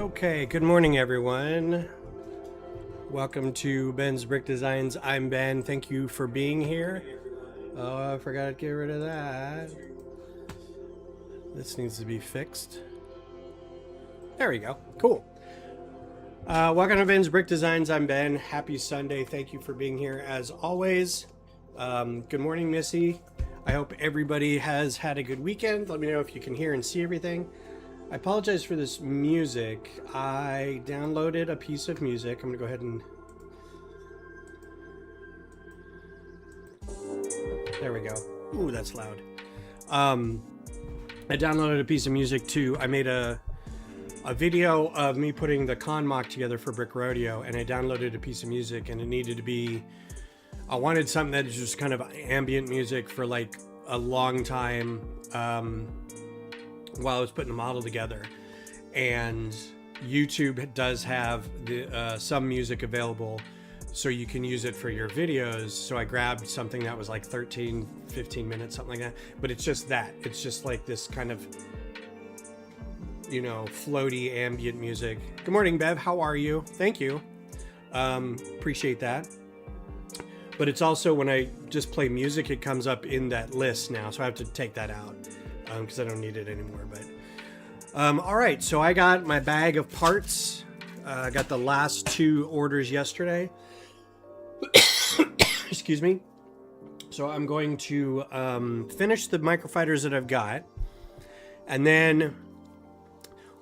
Okay, good morning everyone. Welcome to Ben's Brick Designs. I'm Ben. Thank you for being here. Oh, I forgot to get rid of that. This needs to be fixed. There we go. Cool. Welcome to Ben's Brick Designs. I'm Ben. Happy Sunday. Thank you for being here as always. Good morning, Missy. I hope everybody has had a good weekend. Let me know if you can hear and see everything. I apologize for this music. I downloaded a piece of music. I'm gonna go ahead and... There we go. Ooh, that's loud. I downloaded a piece of music too. I made a video of me putting the con mock together for Brick Rodeo, and I downloaded a piece of music, and it needed to be... I wanted something that is just kind of ambient music for like a long time. While I was putting the model together, and YouTube does have the some music available so you can use it for your videos. So I grabbed something that was like 13-15 minutes, something like that, but it's just like this kind of, you know, floaty ambient music. Good morning, Bev. How are you? Thank you. Appreciate that. But it's also, when I just play music, it comes up in that list now, so I have to take that out because I don't need it anymore. But all right, so I got my bag of parts. I got the last 2 orders yesterday. Excuse me. So I'm going to finish the microfighters that I've got, and then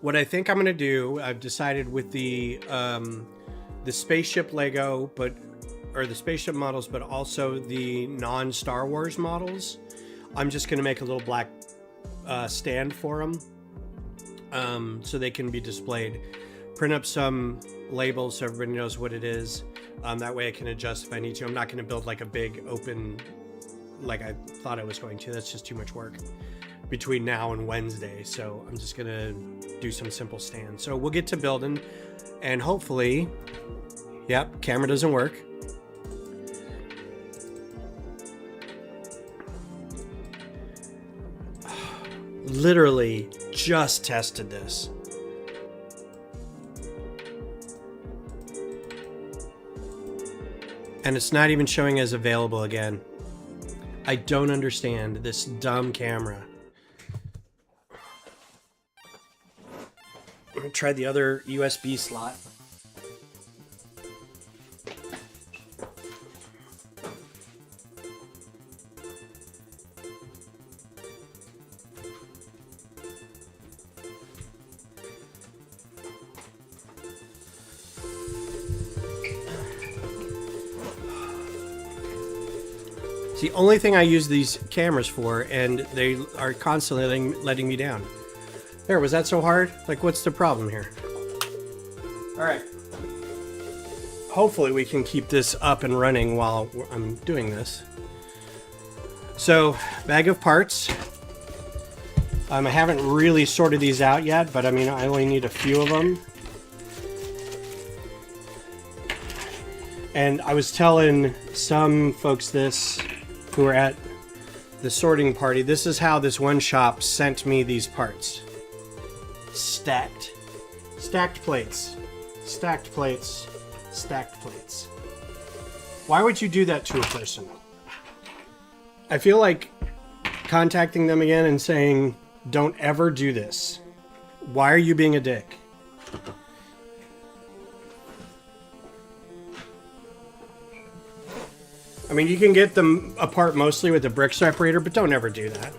what I think I'm going to do, I've decided with the spaceship Lego, or the spaceship models, but also the non-Star Wars models, I'm just going to make a little black stand for them, so they can be displayed. Print up some labels so everybody knows what it is. That way I can adjust if I need to. I'm not going to build like a big open like I thought I was going to. That's just too much work between now and Wednesday. So I'm just going to do some simple stands. So we'll get to building, and hopefully, yep, camera doesn't work. Literally just tested this. And it's not even showing as available again. I don't understand this dumb camera. I'm gonna try the other USB slot. The only thing I use these cameras for, and they are constantly letting me down. There, was that so hard? Like, what's the problem here? All right. Hopefully we can keep this up and running while I'm doing this. So, bag of parts. I haven't really sorted these out yet, but I mean, I only need a few of them. And I was telling some folks this, who are at the sorting party, this is how this one shop sent me these parts. Stacked plates, stacked plates, stacked plates. Why would you do that to a person? I feel like contacting them again and saying, don't ever do this. Why are you being a dick? I mean, you can get them apart mostly with a brick separator, but don't ever do that.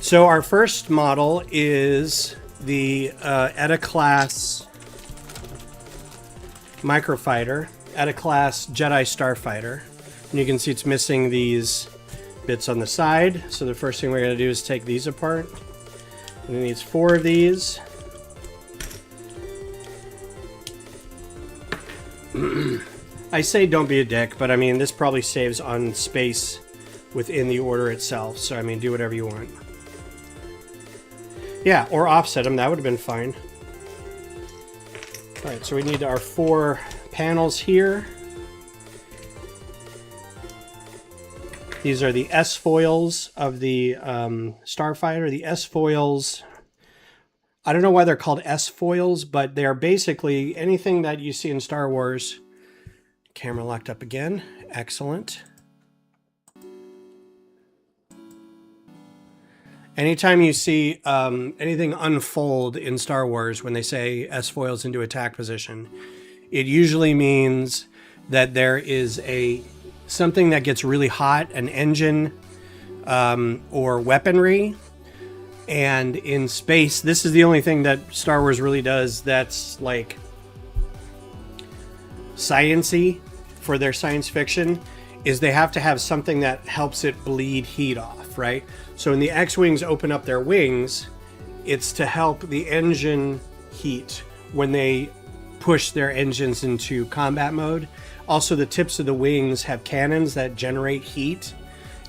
So our first model is the ETA class microfighter, ETA class Jedi Starfighter. And you can see it's missing these bits on the side. So the first thing we're going to do is take these apart. And it needs 4 of these. I say don't be a dick, but I mean, this probably saves on space within the order itself. So, I mean, do whatever you want. Yeah, or offset them. That would have been fine. All right, so we need our 4 panels here. These are the S foils of the Starfighter. The S foils I don't know why they're called S-foils, but they're basically anything that you see in Star Wars. Camera locked up again. Excellent. Anytime you see anything unfold in Star Wars when they say S-foils into attack position, it usually means that there is something that gets really hot, an engine or weaponry. And in space, this is the only thing that Star Wars really does that's like science-y for their science fiction, is they have to have something that helps it bleed heat off, right? So when the X-Wings open up their wings, it's to help the engine heat when they push their engines into combat mode. Also, the tips of the wings have cannons that generate heat,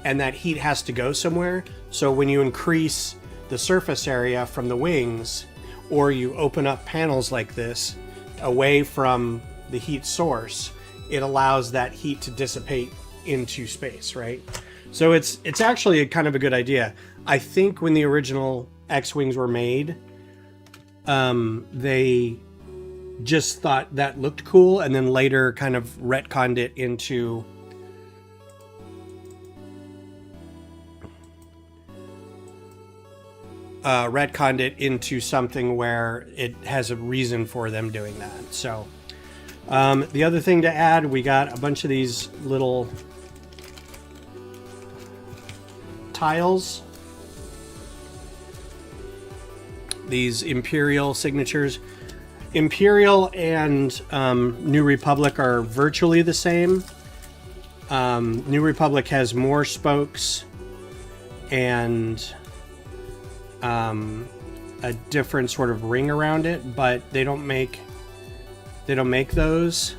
and that heat has to go somewhere. So when you increase the surface area from the wings, or you open up panels like this away from the heat source, it allows that heat to dissipate into space, right? So it's actually a kind of a good idea. I think when the original X-Wings were made, they just thought that looked cool, and then later kind of retconned it into something where it has a reason for them doing that. So the other thing to add, we got a bunch of these little tiles, these Imperial signatures. Imperial and New Republic are virtually the same. New Republic has more spokes and a different sort of ring around it, but they don't make those,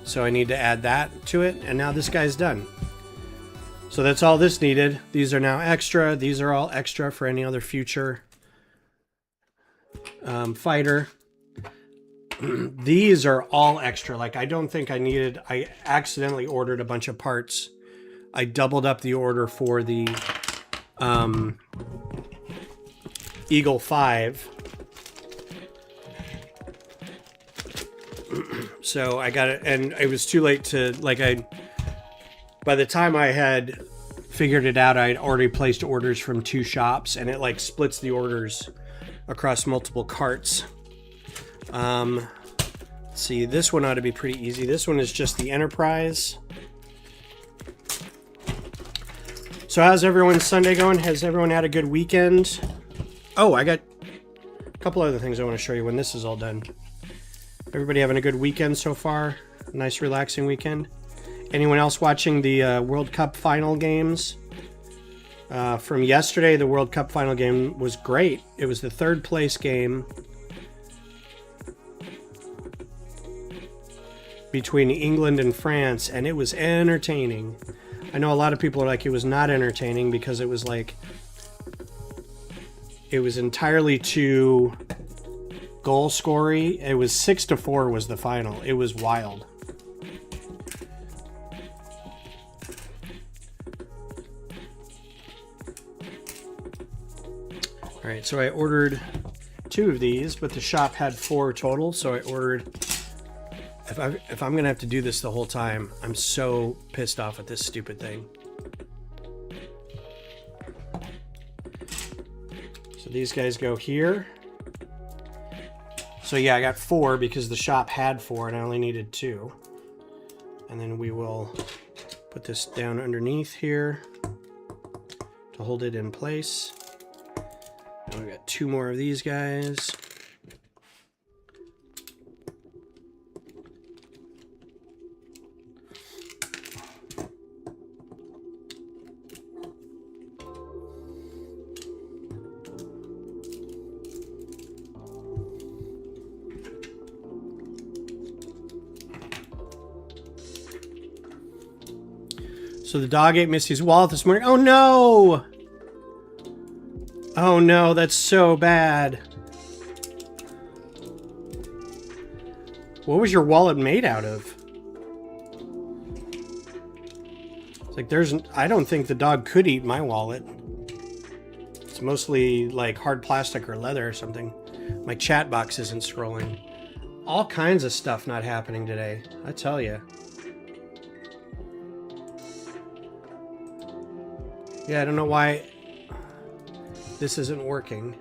so I need to add that to it. And now this guy's done. So that's all this needed. These are now extra. These are all extra for any other future fighter. These are all extra. Like, I don't think I accidentally ordered a bunch of parts. I doubled up the order for the Eagle 5. So I got it, and it was too late to, by the time I had figured it out, I'd already placed orders from 2 shops, and it like splits the orders across multiple carts. Let's see, this one ought to be pretty easy. This one is just the Enterprise. So how's everyone's Sunday going? Has everyone had a good weekend? Oh, I got a couple other things I want to show you when this is all done. Everybody having a good weekend so far? Nice relaxing weekend? Anyone else watching the World Cup final games? From yesterday, the World Cup final game was great. It was the 3rd place game between England and France, and it was entertaining. I know a lot of people are like, it was not entertaining because it was like, it was entirely too goal scoring. It was 6-4 was the final. It was wild. All right, so I ordered 2 of these, but the shop had 4 total, so I ordered. If I'm gonna have to do this the whole time, I'm so pissed off at this stupid thing. So these guys go here. So yeah, I got 4 because the shop had 4 and I only needed 2. And then we will put this down underneath here to hold it in place. And we got 2 more of these guys. So the dog ate Missy's wallet this morning. Oh no! Oh no, that's so bad. What was your wallet made out of? It's like I don't think the dog could eat my wallet. It's mostly like hard plastic or leather or something. My chat box isn't scrolling. All kinds of stuff not happening today, I tell you. Yeah, I don't know why this isn't working.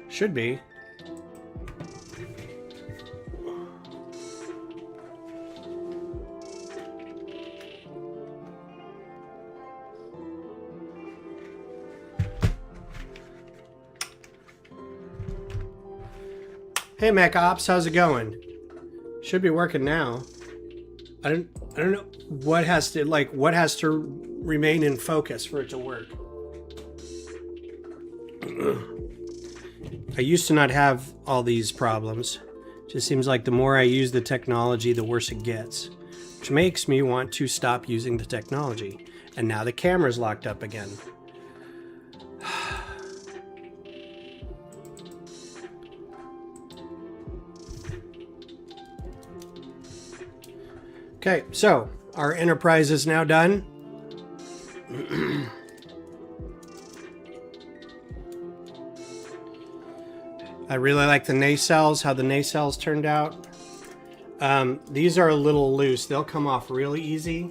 Should be. Hey Mac Ops, how's it going? Should be working now. I don't know what has to remain in focus for it to work. I used to not have all these problems. Just seems like the more I use the technology, the worse it gets, which makes me want to stop using the technology. And now the camera's locked up again. Okay, so our enterprise is now done. I really like the nacelles, how the nacelles turned out. These are a little loose. They'll come off really easy.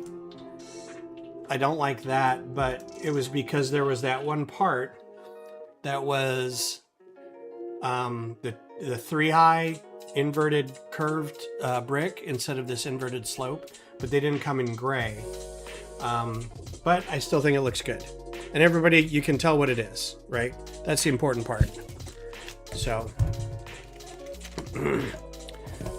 I don't like that, but it was because there was that one part that was the 3-high inverted curved brick instead of this inverted slope, but they didn't come in gray. But I still think it looks good. And everybody, you can tell what it is, right? That's the important part. So,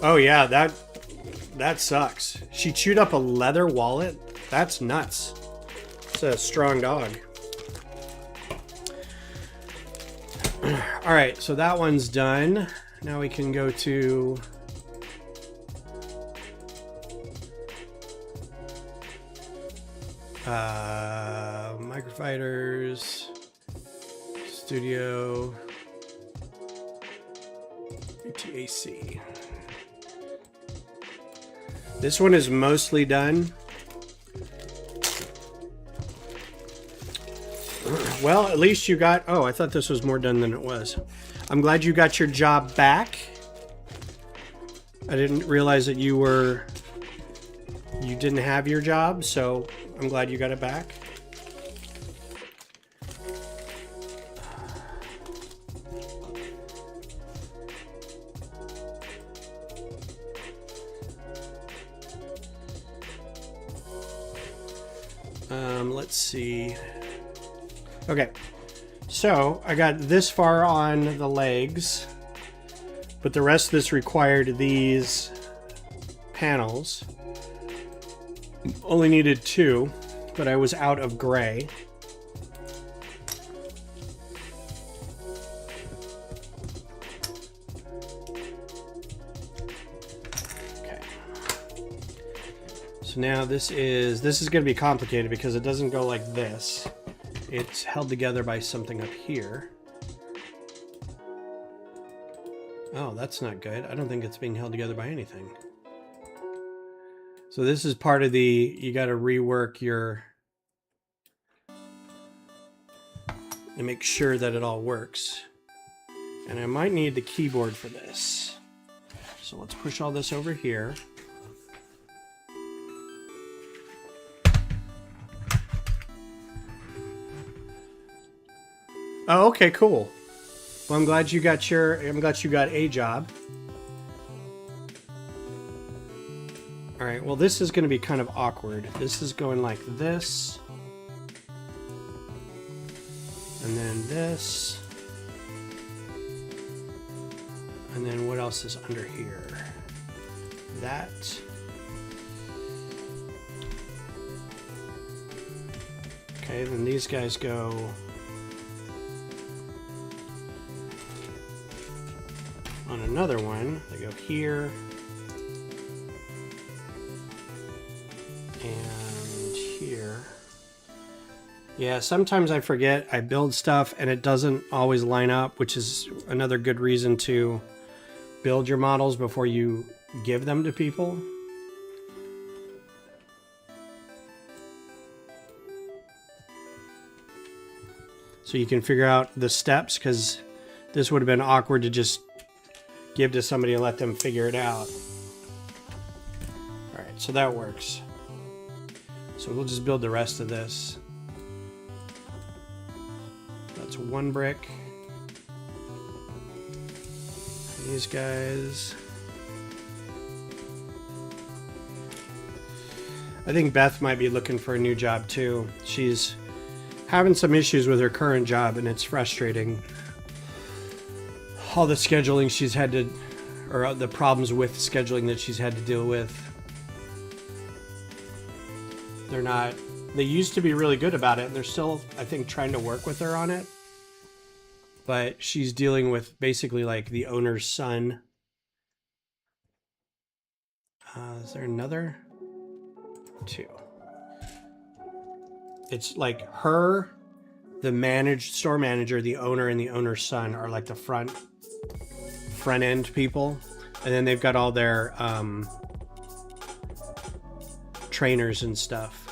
oh yeah, that sucks. She chewed up a leather wallet. That's nuts. It's a strong dog. All right, so that one's done. Now we can go to microfighters, studio, UTAC. This one is mostly done. Well, at least you got... Oh, I thought this was more done than it was. I'm glad you got your job back. I didn't realize that you didn't have your job, so I'm glad you got it back. Let's see. Okay, so I got this far on the legs, but the rest of this required these panels. Only needed 2, but I was out of gray. Okay. So now this is going to be complicated because it doesn't go like this. It's held together by something up here. Oh, that's not good. I don't think it's being held together by anything. So this is part of the, you got to rework your, and make sure that it all works. And I might need the keyboard for this. So let's push all this over here. Oh, okay, cool. Well, I'm glad you got a job. All right, well, this is going to be kind of awkward. This is going like this. And then this. And then what else is under here? That. Okay, then these guys go... on another one. They go here. And here. Yeah, sometimes I forget. I build stuff and it doesn't always line up, which is another good reason to build your models before you give them to people. so you can figure out the steps, because this would have been awkward to just give to somebody and let them figure it out. All right, so that works. So we'll just build the rest of this. That's 1 brick. These guys. I think Beth might be looking for a new job too. She's having some issues with her current job, and it's frustrating. All the scheduling she's had to, or the problems with scheduling that she's had to deal with. They used to be really good about it, and they're still, I think, trying to work with her on it. But she's dealing with basically like the owner's son. Is there another? 2. It's like her, the store manager, the owner, and the owner's son are like the front end people, and then they've got all their trainers and stuff.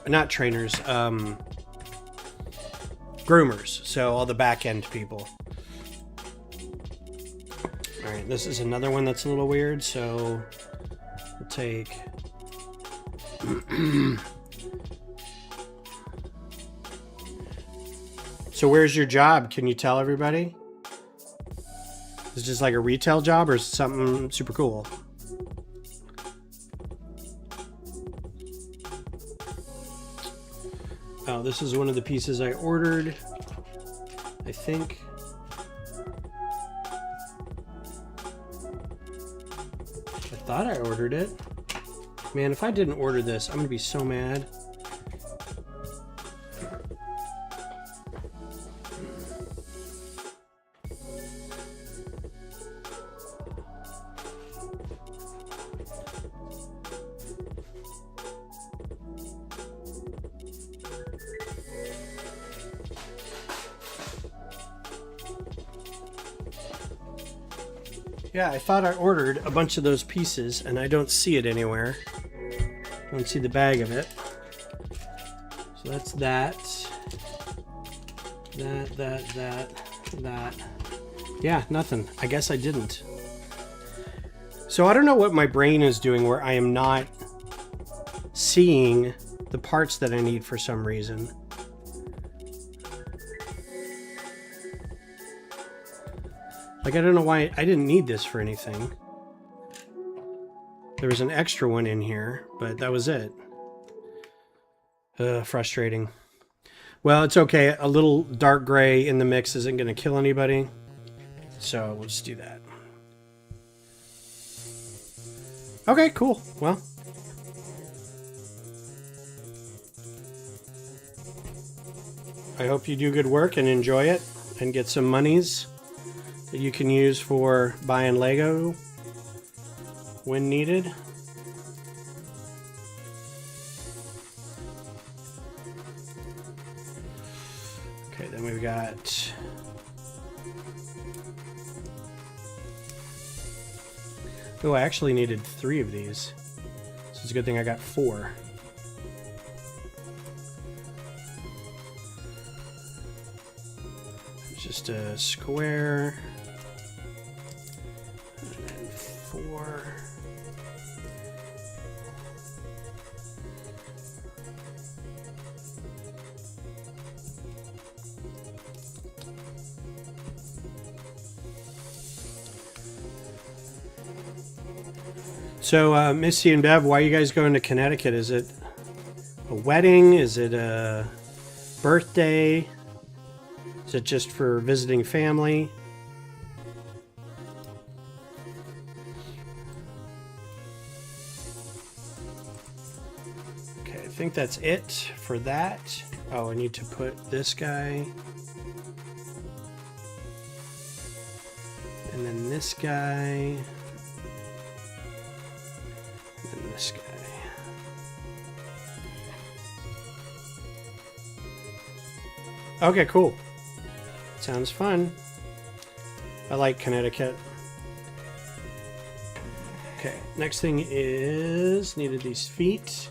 Not trainers, groomers. So all the back end people. All right, this is another one that's a little weird. So we'll take. So where's your job? Can you tell everybody? Is it just like a retail job, or is it something super cool? Oh, this is one of the pieces I ordered, I think. I thought I ordered it. Man, if I didn't order this, I'm gonna be so mad. Yeah, I thought I ordered a bunch of those pieces, and I don't see it anywhere. I don't see the bag of it. So that's that. That. Yeah, nothing. I guess I didn't. So I don't know what my brain is doing where I am not seeing the parts that I need for some reason. Like, I don't know why I didn't need this for anything. There was an extra one in here, but that was it. Frustrating. Well, it's okay. A little dark gray in the mix isn't going to kill anybody. So we'll just do that. Okay, cool. Well. I hope you do good work and enjoy it and get some monies that you can use for buying Lego when needed. Okay, then we've got oh, I actually needed 3 of these. So it's a good thing I got 4. It's just a square. And then 4. So, Missy and Bev, why are you guys going to Connecticut? Is it a wedding? Is it a birthday? Is it just for visiting family? Okay, I think that's it for that. Oh, I need to put this guy. And then this guy. And this guy. Okay, cool. Sounds fun. I like Connecticut. Okay, next thing is needed these feet.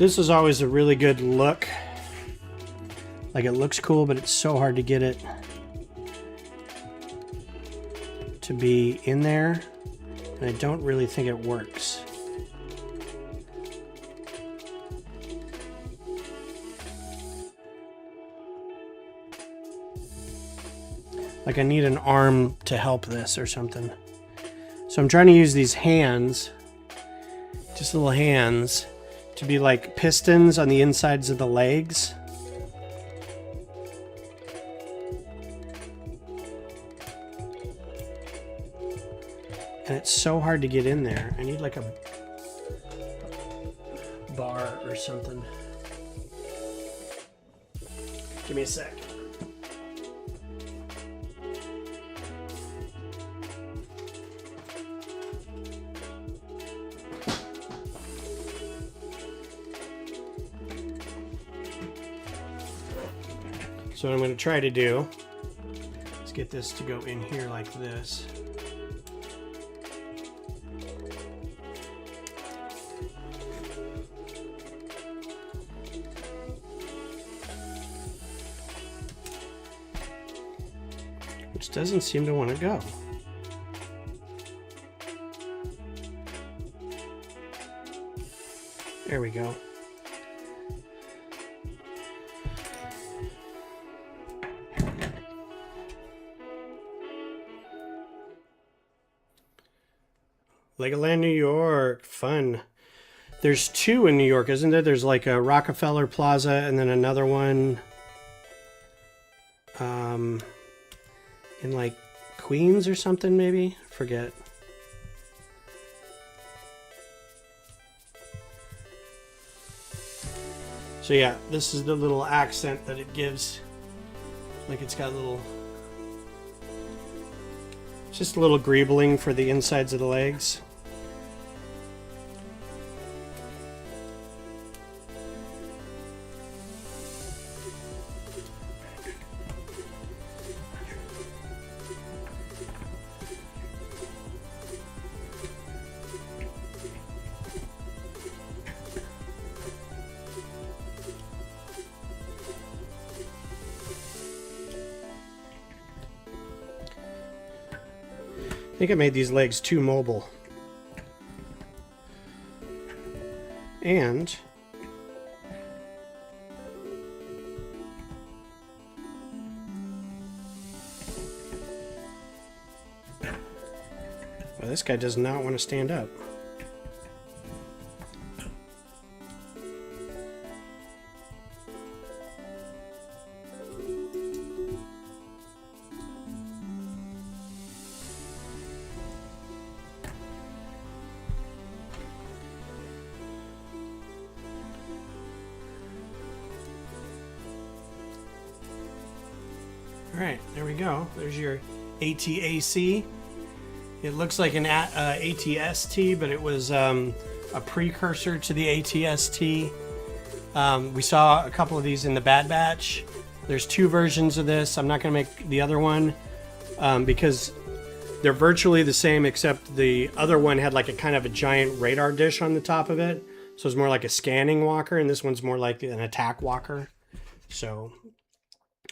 This is always a really good look. Like, it looks cool, but it's so hard to get it to be in there. And I don't really think it works. Like, I need an arm to help this or something. So I'm trying to use these hands, just little hands, to be like pistons on the insides of the legs. And it's so hard to get in there. I need like a bar or something. Give me a sec. So what I'm going to try to do is get this to go in here like this. Which doesn't seem to want to go. There we go. Legoland, New York, fun. There's two in New York, isn't there? There's like a Rockefeller Plaza and then another one in like Queens or something, maybe? Forget. So yeah, this is the little accent that it gives. Like, it's got a little, just a little greebling for the insides of the legs. I think I made these legs too mobile. And well, this guy does not want to stand up. Alright, there we go. There's your ATAC. It looks like an ATST, but it was a precursor to the ATST. We saw a couple of these in the Bad Batch. There's two versions of this. I'm not going to make the other one because they're virtually the same, except the other one had like a kind of a giant radar dish on the top of it. So it's more like a scanning walker, and this one's more like an attack walker. So...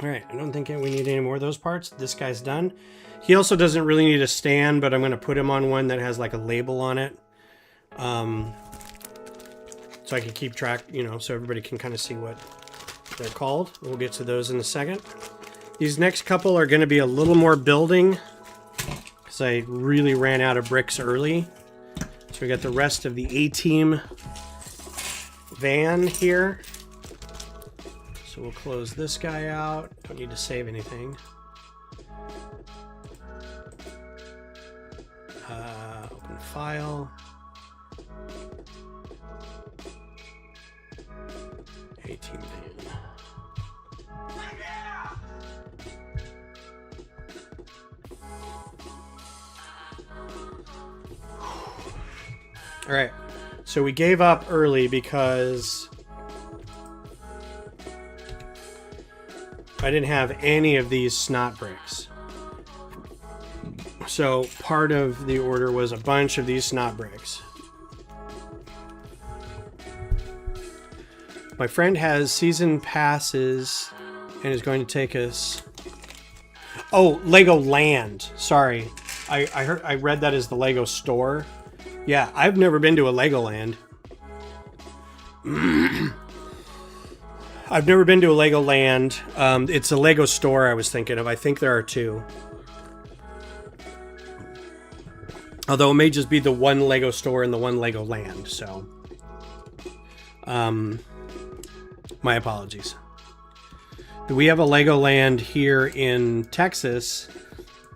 Alright, I don't think we need any more of those parts. This guy's done. He also doesn't really need a stand, but I'm going to put him on one that has like a label on it. So I can keep track, you know, so everybody can kind of see what they're called. We'll get to those in a second. These next couple are going to be a little more building, because I really ran out of bricks early. So we got the rest of the A-Team van here. So we'll close this guy out. Don't need to save anything. Open file. A-Team van. All right. So we gave up early because I didn't have any of these snot bricks. So part of the order was a bunch of these snot bricks. My friend has season passes and is going to take us... Oh, Lego Land. Sorry. I read that as the Lego store. Yeah, I've never been to a Legoland. I've never been to a Legoland. It's a Lego store I was thinking of. I think there are two. Although it may just be the one Lego store and the one Lego Land, so... my apologies. We have a Legoland here in Texas,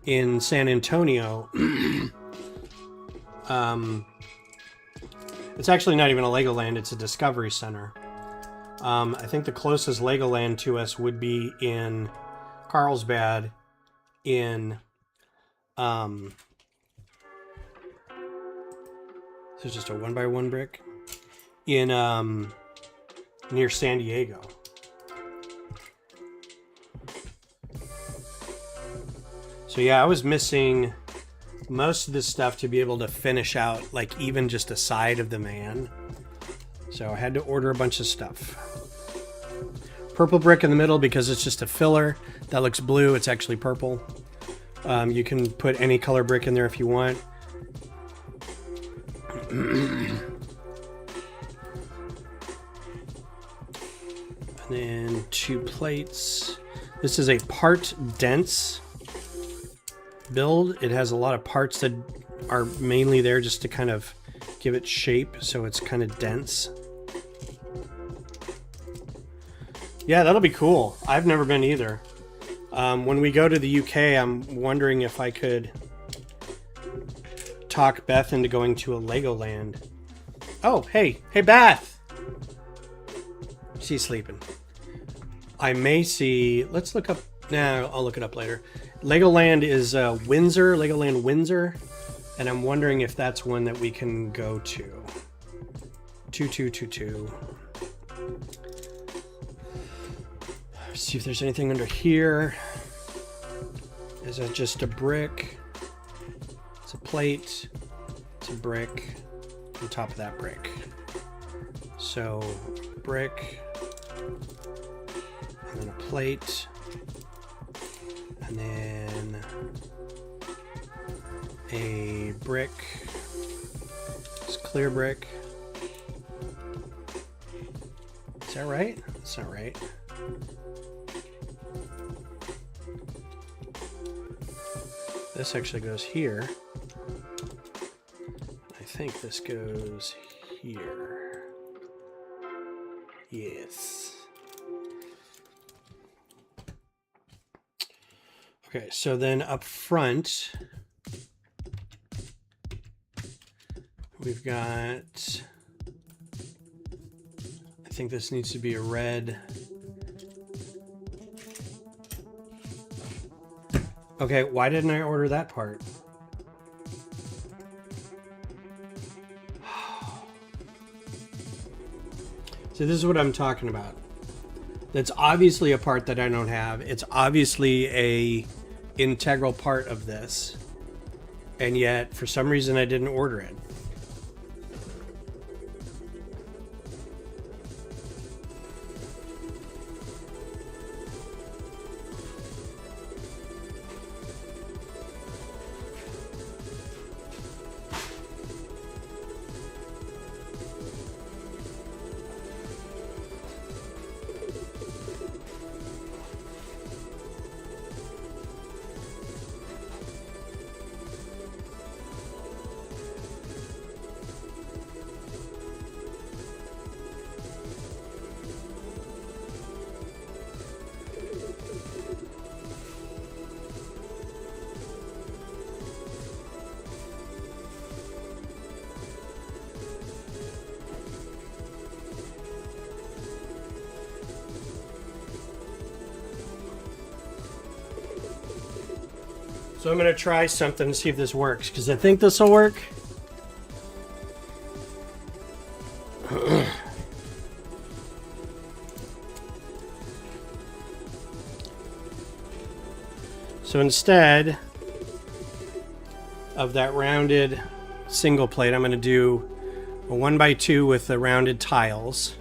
in San Antonio. It's actually not even a Legoland, it's a Discovery Center. I think the closest Legoland to us would be in Carlsbad in... so it's just a 1x1 brick. In, near San Diego. So yeah, I was missing most of this stuff to be able to finish out, like, even just a side of the man. So I had to order a bunch of stuff. Purple brick in the middle because it's just a filler. That looks blue, it's actually purple. You can put any color brick in there if you want. And then 2 plates. This is a part dense build. It has a lot of parts that are mainly there just to kind of give it shape, so it's kind of dense. Yeah, that'll be cool. I've never been either. When we go to the UK, I'm wondering if I could talk Beth into going to a Legoland. Oh, hey, Beth! She's sleeping. I may see... Let's look up... Nah, I'll look it up later. Legoland is Windsor, Legoland Windsor. And I'm wondering if that's one that we can go to. 2222. See if there's anything under here. Is it just a brick? It's a plate. It's a brick. On top of that brick. So, brick. And then a plate. And then a brick. It's clear brick. Is that right? That's not right. This actually goes here. I think this goes here. Yes. Okay, so then up front, we've got, I think this needs to be a red. Okay, why didn't I order that part? So this is what I'm talking about. That's obviously a part that I don't have. It's obviously a integral part of this. And yet, for some reason, I didn't order it. So I'm going to try something to see if this works, because I think this will work. So instead of that rounded single plate, I'm going to do a 1x2 with the rounded tiles.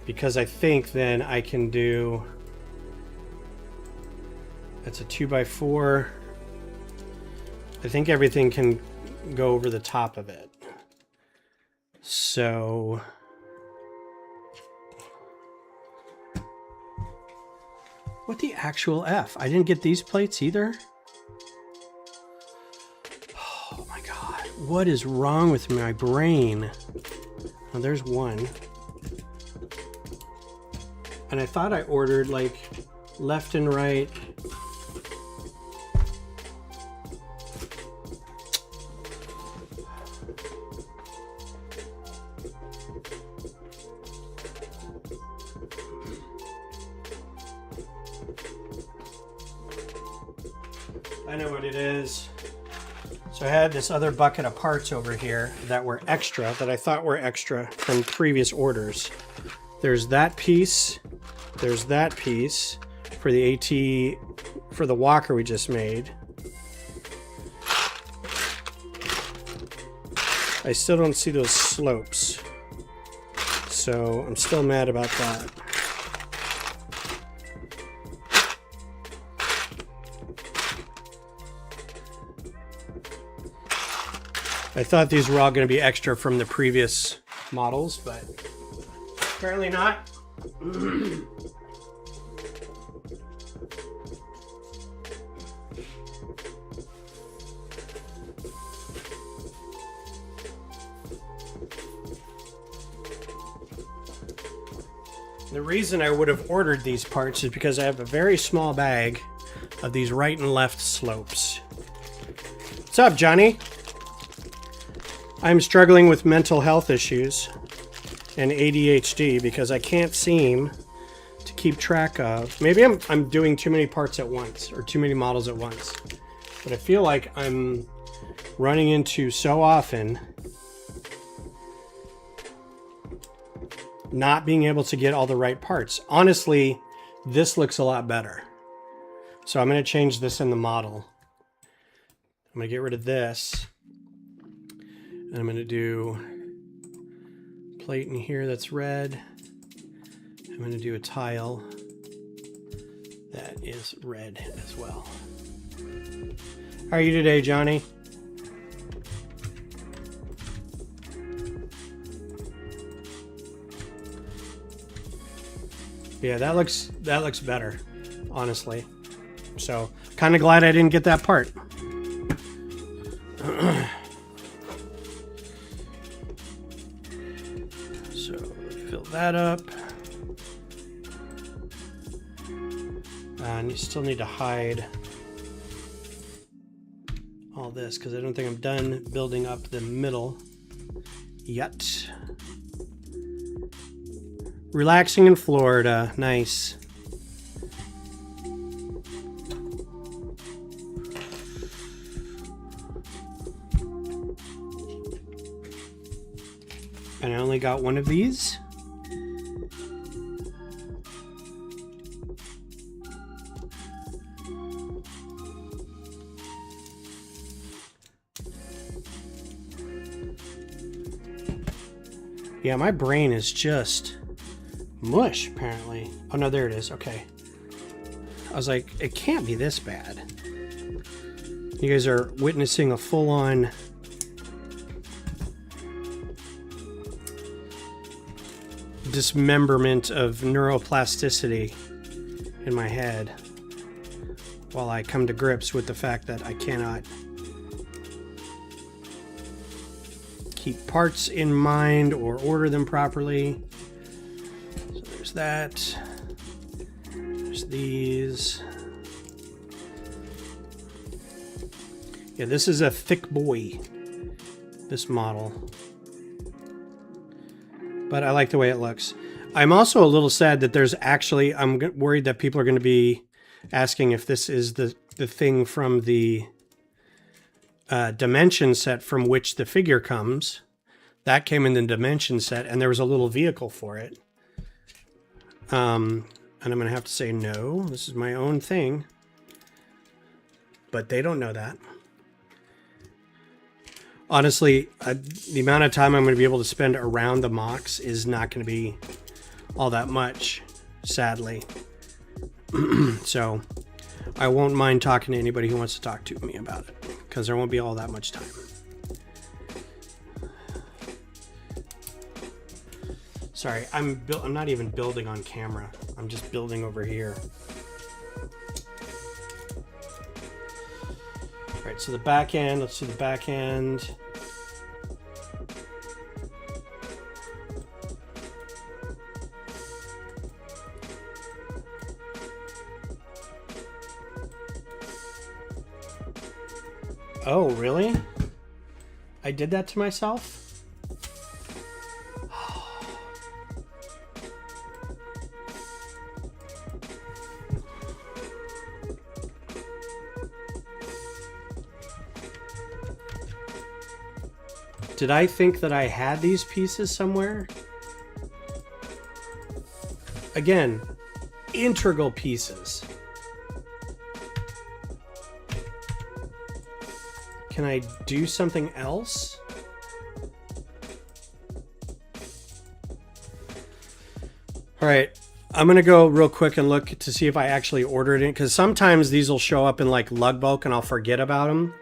because I think then I can do, that's a 2x4. I think everything can go over the top of it. So what the actual F? I didn't get these plates either. Oh my God. What is wrong with my brain? Oh, there's one. And I thought I ordered like left and right. I know what it is. So I had this other bucket of parts over here that were extra, that I thought were extra from previous orders. There's that piece. There's that piece for the AT, for the walker we just made. I still don't see those slopes. So I'm still mad about that. I thought these were all going to be extra from the previous models, but apparently not. The reason I would have ordered these parts is because I have a very small bag of these right and left slopes. What's up, Johnny? I'm struggling with mental health issues and ADHD because I can't seem to keep track of. Maybe I'm doing too many parts at once or too many models at once. But I feel like I'm running into so often not being able to get all the right parts. Honestly, this looks a lot better. So I'm going to change this in the model. I'm going to get rid of this. And I'm going to do plate in here that's red. I'm going to do a tile that is red as well. How are you today, Johnny? Yeah, that looks better, honestly. So, kind of glad I didn't get that part. So, fill that up. And you still need to hide all this because I don't think I'm done building up the middle yet. Relaxing in Florida. Nice. And I only got one of these. Yeah, my brain is just mush, apparently. Oh, no, there it is. Okay. I was like, it can't be this bad. You guys are witnessing a full-on dismemberment of neuroplasticity in my head while I come to grips with the fact that I cannot keep parts in mind or order them properly. So there's that. There's these. Yeah, this is a thick boy, this model. But I like the way it looks. I'm also a little sad that there's actually, I'm worried that people are going to be asking if this is the thing from the dimension set from which the figure comes. That came in the dimension set, and there was a little vehicle for it. And I'm going to have to say, no, this is my own thing. But they don't know that. Honestly, the amount of time I'm going to be able to spend around the MOCs is not going to be all that much, sadly. So I won't mind talking to anybody who wants to talk to me about it, because there won't be all that much time. Sorry, I'm not even building on camera. I'm just building over here. All right, so the back end, let's do the back end. Oh, really? I did that to myself? Did I think that I had these pieces somewhere? Again, integral pieces. Can I do something else? All right, I'm gonna go real quick and look to see if I actually ordered it, because sometimes these will show up in like lug bulk and I'll forget about them.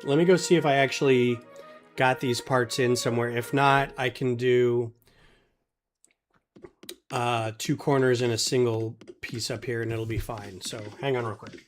Let me go see if I actually got these parts in somewhere. If not, I can do 2 corners and a single piece up here and it'll be fine. So hang on real quick.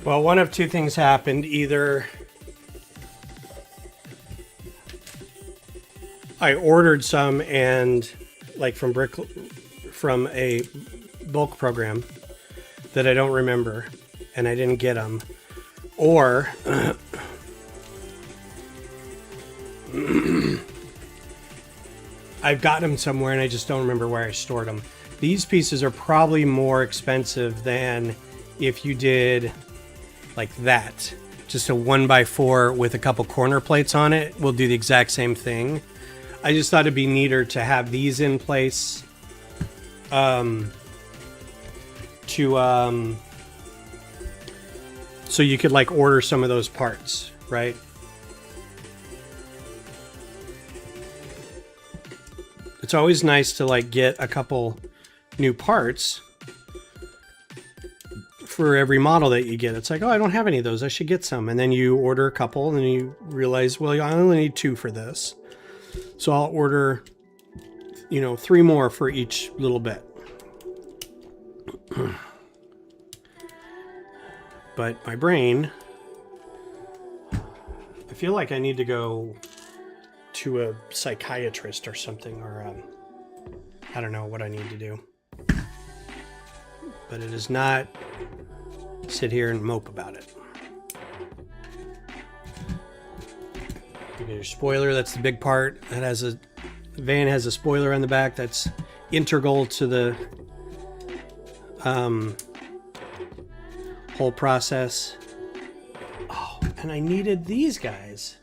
Well, one of two things happened. Either I ordered some and like from a bulk program that I don't remember and I didn't get them, or I've got them somewhere and I just don't remember where I stored them. These pieces are probably more expensive than if you did like that. Just a 1x4 with a couple corner plates on it will do the exact same thing. I just thought it'd be neater to have these in place so you could like order some of those parts, right? It's always nice to like get a couple new parts for every model that you get. It's like, oh, I don't have any of those, I should get some. And then you order a couple and then you realize, well, I only need 2 for this. So I'll order, 3 more for each little bit. But my brain, I feel like I need to go to a psychiatrist or something, or I don't know what I need to do. But it is not sit here and mope about it. You get your spoiler, that's the big part. That has the van has a spoiler on the back that's integral to the whole process. Oh, And I needed these guys.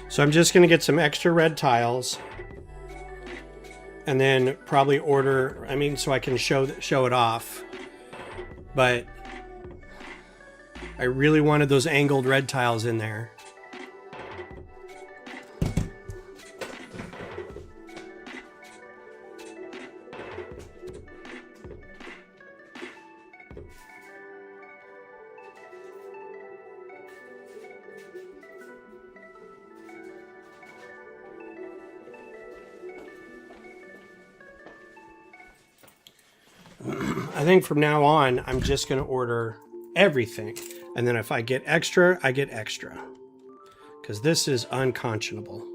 So I'm just going to get some extra red tiles and then probably order, I mean, so I can show it off. But I really wanted those angled red tiles in there. I think from now on, I'm just going to order everything. And then if I get extra, I get extra. Because this is unconscionable.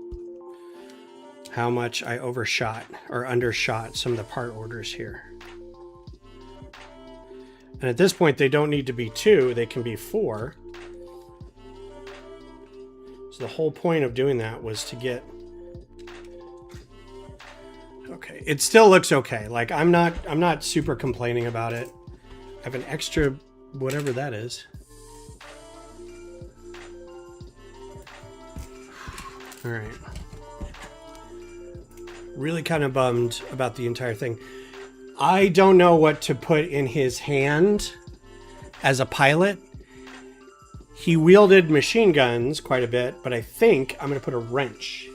How much I overshot or undershot some of the part orders here. And at this point, they don't need to be 2. They can be 4. So the whole point of doing that was to get... Okay, it still looks okay. Like I'm not super complaining about it. I have an extra whatever that is. All right. Really kind of bummed about the entire thing. I don't know what to put in his hand as a pilot. He wielded machine guns quite a bit, but I think I'm going to put a wrench.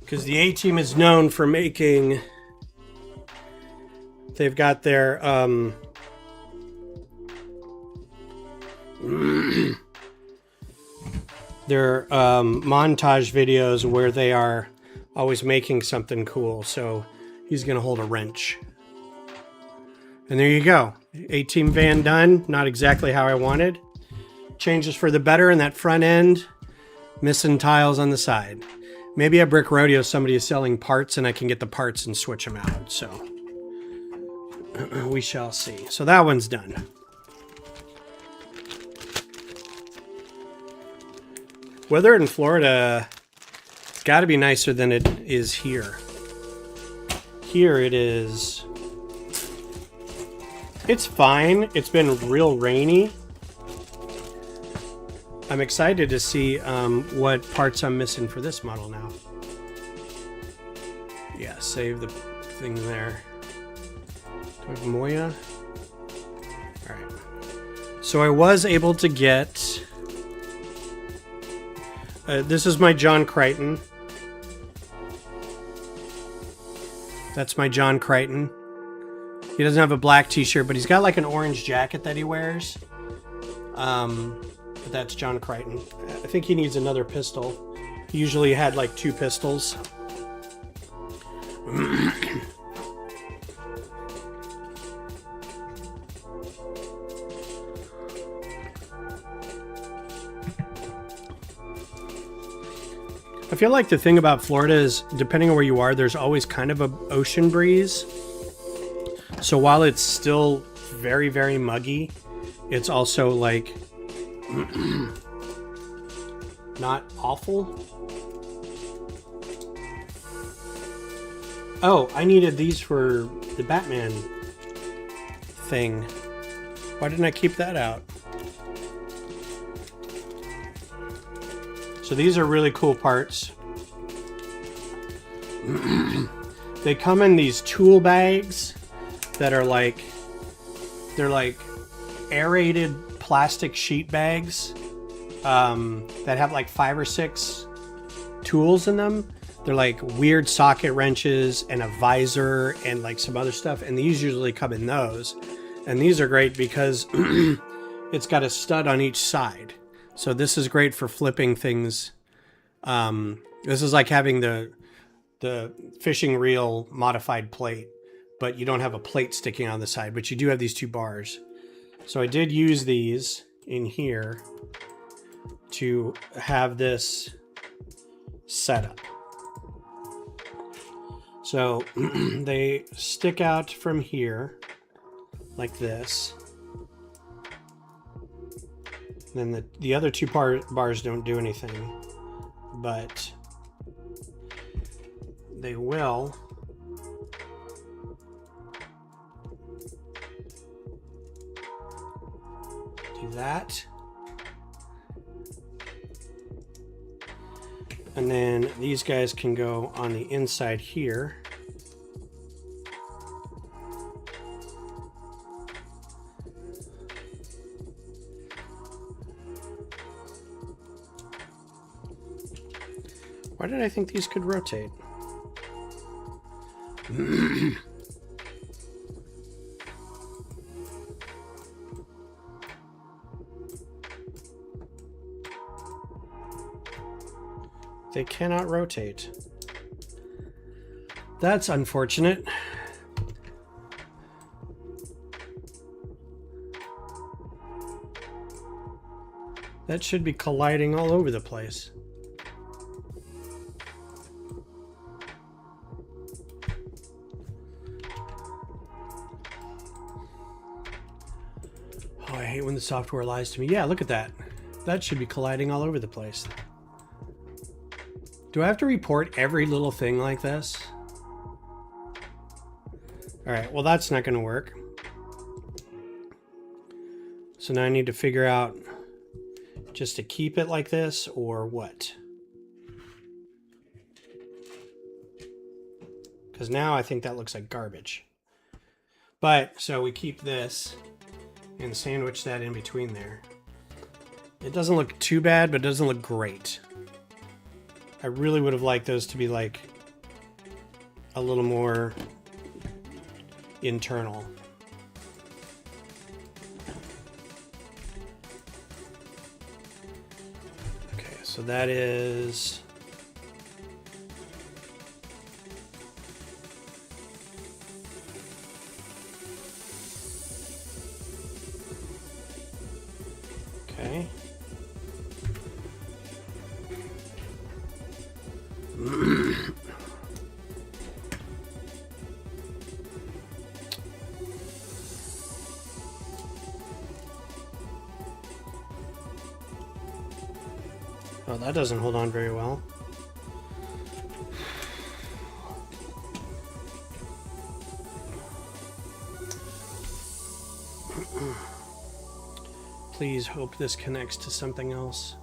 Because the A-Team is known for making... They've got their... their montage videos where they are always making something cool. So he's going to hold a wrench. And there you go. A-Team van done. Not exactly how I wanted. Changes for the better in that front end. Missing tiles on the side. Maybe at Brick Rodeo somebody is selling parts and I can get the parts and switch them out. So we shall see. So that one's done. Weather in Florida has got to be nicer than it is here. Here it is. It's fine. It's been real rainy. I'm excited to see what parts I'm missing for this model now. Yeah, save the thing there. Do I have Moya? Alright. So I was able to get... this is my John Crichton. That's my John Crichton. He doesn't have a black t-shirt, but he's got like an orange jacket that he wears. But that's John Crichton. I think he needs another pistol. He usually had like 2 pistols. I feel like the thing about Florida is, depending on where you are, there's always kind of an ocean breeze. So while it's still very, very muggy, it's also like not awful. Oh, I needed these for the Batman thing. Why didn't I keep that out? So these are really cool parts. They come in these tool bags that are like, they're like aerated plastic sheet bags that have like 5 or 6 tools in them. They're like weird socket wrenches and a visor and like some other stuff. And these usually come in those. And these are great because it's got a stud on each side. So this is great for flipping things. This is like having the fishing reel modified plate, but you don't have a plate sticking on the side, but you do have these 2 bars. So I did use these in here to have this set up. So they stick out from here like this. Then the other 2 bars don't do anything, but they will do that. And then these guys can go on the inside here. Why did I think these could rotate? They cannot rotate. That's unfortunate. That should be colliding all over the place. Oh, I hate when the software lies to me. Yeah, look at that. That should be colliding all over the place. Do I have to report every little thing like this? All right, well, that's not going to work. So now I need to figure out just to keep it like this or what? Because now I think that looks like garbage. But, so we keep this and sandwich that in between there. It doesn't look too bad, but it doesn't look great. I really would have liked those to be like a little more internal. Okay, so that is... Okay. Oh, that doesn't hold on very well. Please hope this connects to something else.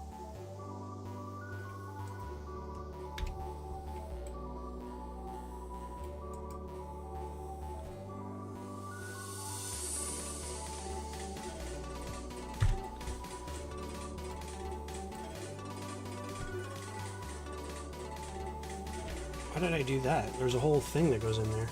How did I do that? There's a whole thing that goes in there.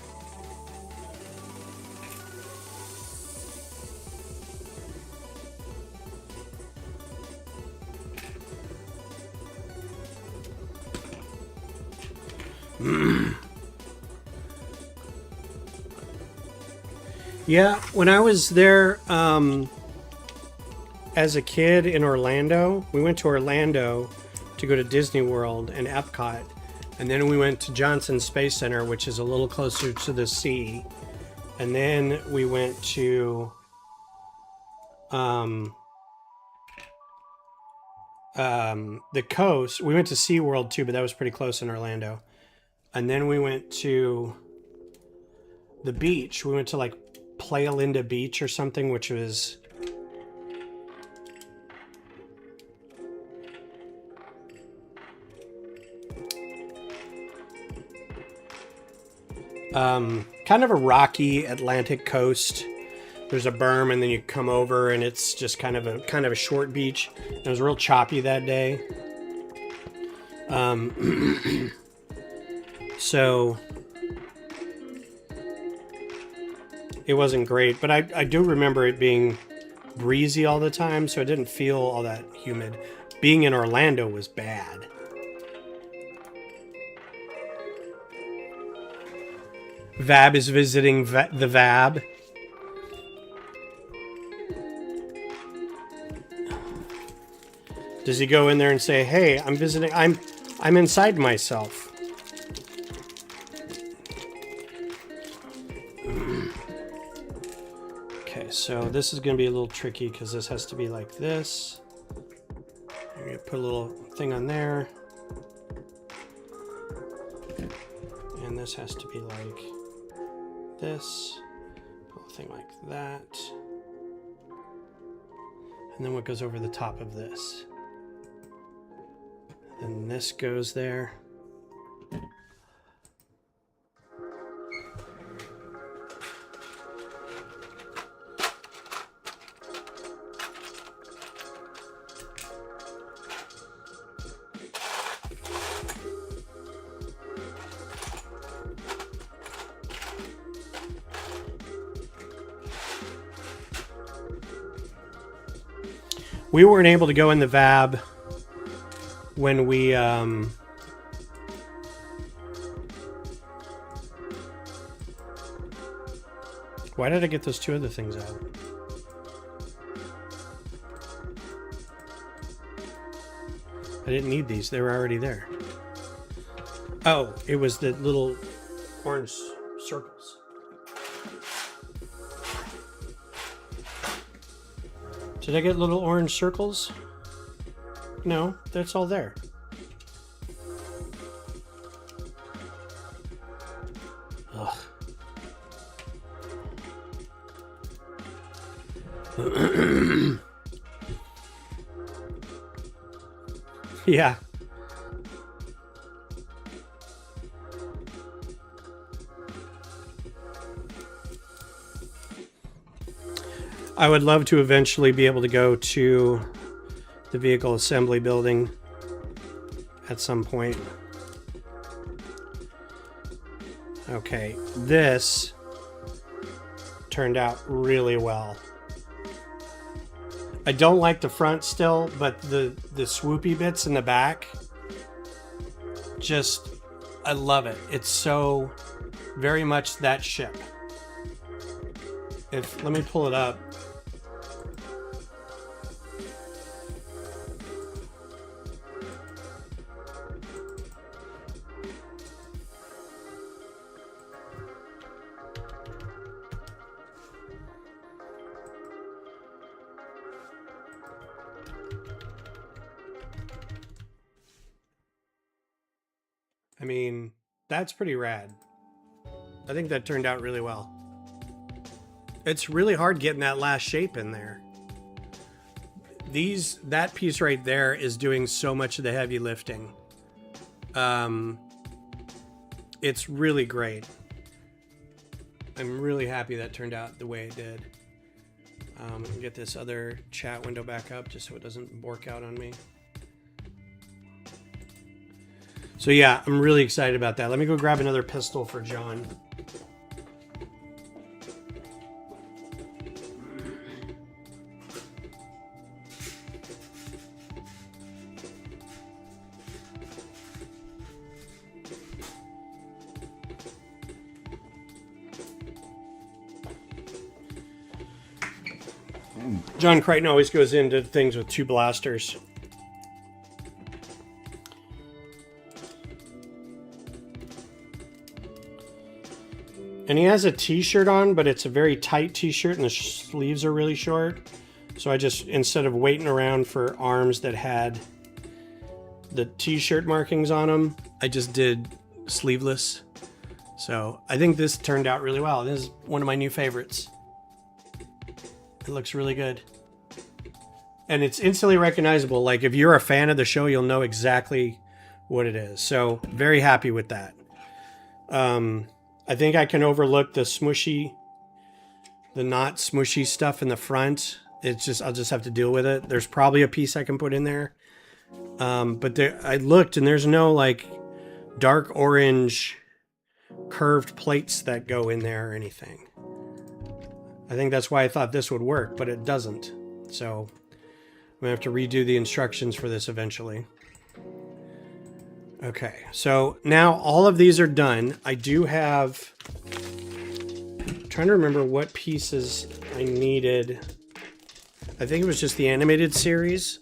Yeah, when I was there as a kid in Orlando, we went to Orlando to go to Disney World and Epcot. And then we went to Johnson Space Center, which is a little closer to the sea. And then we went to the coast. We went to SeaWorld too, but that was pretty close in Orlando. And then we went to the beach. We went to like Playa Linda Beach or something, which was... kind of a rocky Atlantic coast. There's a berm, and then you come over, and it's just kind of a short beach. It was real choppy that day. So it wasn't great, but I do remember it being breezy all the time, so it didn't feel all that humid. Being in Orlando was bad. Vab is visiting the Vab. Does he go in there and say, "Hey, I'm visiting. I'm inside myself"? Okay, so this is going to be a little tricky because this has to be like this. I'm going to put a little thing on there. And this has to be like this. Put a thing like that. And then what goes over the top of this? And this goes there. We weren't able to go in the Vab when we why did I get those two other things out? I didn't need these. They were already there. Oh, it was the little orange circles. Did I get little orange circles? No, that's all there. Ugh. Yeah. I would love to eventually be able to go to the vehicle assembly building at some point. Okay, this turned out really well. I don't like the front still, but the swoopy bits in the back, just, I love it. It's so very much that ship. Let me pull it up. I mean, that's pretty rad. I think that turned out really well. It's really hard getting that last shape in there. That piece right there is doing so much of the heavy lifting. It's really great. I'm really happy that turned out the way it did. I'm gonna get this other chat window back up just so it doesn't bork out on me. So yeah, I'm really excited about that. Let me go grab another pistol for John. John Crichton always goes into things with two blasters. And he has a t-shirt on, but it's a very tight t-shirt and the sleeves are really short. So I just, instead of waiting around for arms that had the t-shirt markings on them, I just did sleeveless. So I think this turned out really well. This is one of my new favorites. It looks really good. And it's instantly recognizable. Like if you're a fan of the show, you'll know exactly what it is. So very happy with that. I think I can overlook the not smushy stuff in the front. It's just, I'll just have to deal with it. There's probably a piece I can put in there. But I looked and there's no like dark orange curved plates that go in there or anything. I think that's why I thought this would work, but it doesn't. So I'm gonna have to redo the instructions for this eventually. Okay, so now all of these are done. I do have, I'm trying to remember what pieces I needed. I think it was just the animated series.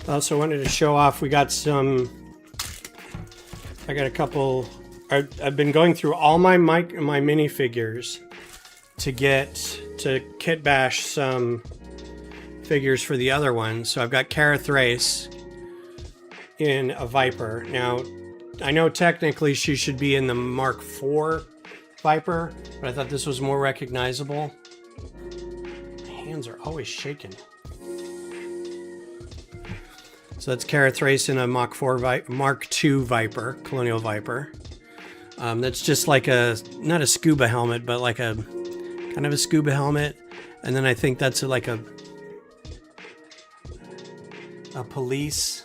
I also wanted to show off, we got some, I got a couple, I've been going through all my minifigures to kit bash some figures for the other ones. So I've got Cara Thrace in a Viper. Now, I know technically she should be in the Mark IV Viper, but I thought this was more recognizable. My hands are always shaking. So that's Cara Thrace in a Mark II Viper, Colonial Viper. That's just like not a scuba helmet, but like a kind of a scuba helmet. And then I think that's like a police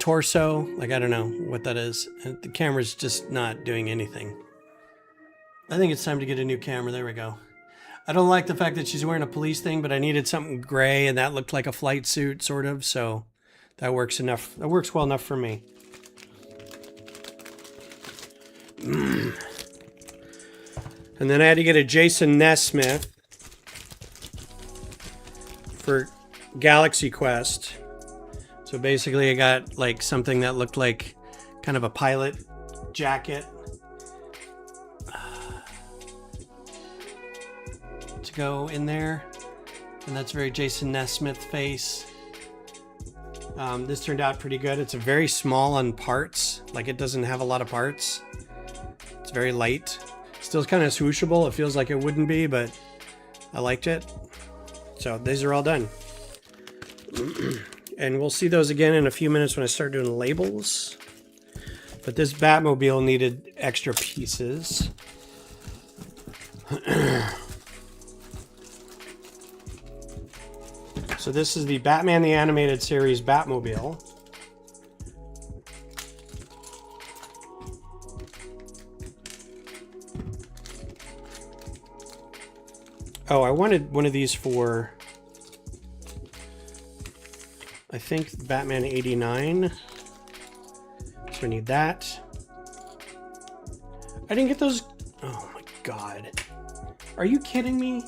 torso. Like, I don't know what that is. And the camera's just not doing anything. I think it's time to get a new camera. There we go. I don't like the fact that she's wearing a police thing, but I needed something gray, and that looked like a flight suit, sort of, so that works enough. That works well enough for me. And then I had to get a Jason Nesmith for Galaxy Quest. So basically I got like something that looked like kind of a pilot jacket. Go in there, and that's very Jason Nesmith face. This turned out pretty good. It's very small on parts, like it doesn't have a lot of parts. It's very light, still kind of swooshable. It feels like it wouldn't be, but I liked it. So these are all done. And we'll see those again in a few minutes when I start doing labels. But this Batmobile needed extra pieces. So this is the Batman the Animated Series Batmobile. Oh, I wanted one of these for, I think, Batman 89. So we need that. I didn't get those. Oh my God. Are you kidding me?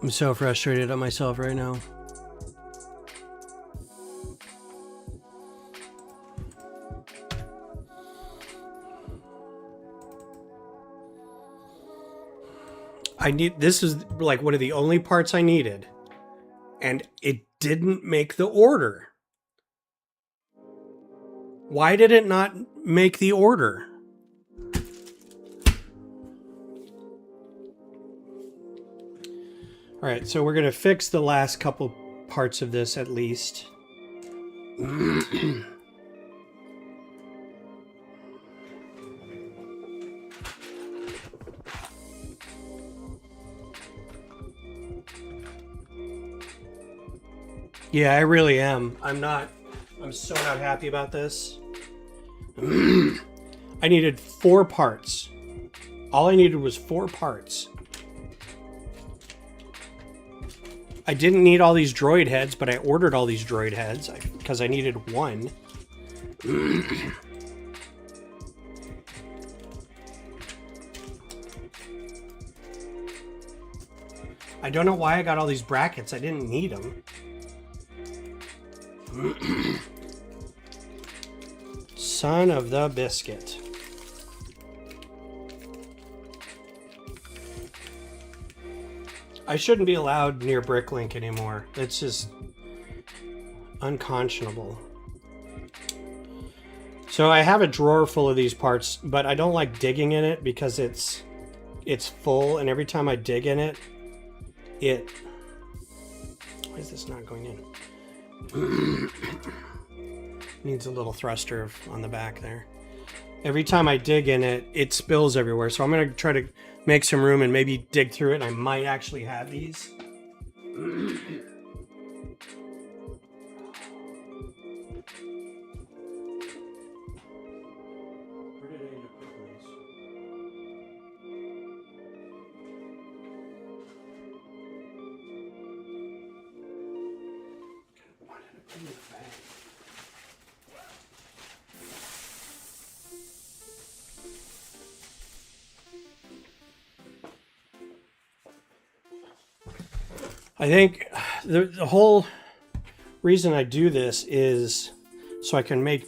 I'm so frustrated at myself right now. This is like one of the only parts I needed, and it didn't make the order. Why did it not make the order? All right, so we're gonna fix the last couple parts of this at least. Yeah, I really am. I'm so not happy about this. I needed 4 parts. All I needed was 4 parts. I didn't need all these droid heads, but I ordered all these droid heads because I needed 1. I don't know why I got all these brackets. I didn't need them. Son of the biscuit. I shouldn't be allowed near Bricklink anymore. It's just unconscionable. So I have a drawer full of these parts, but I don't like digging in it because it's full, and every time I dig in it, why is this not going in? Needs a little thruster on the back there. Every time I dig in it, it spills everywhere. So I'm going to try to make some room and maybe dig through it. And I might actually have these. Where did I end up putting these? Why did I put them in the bag? I think the whole reason I do this is so I can make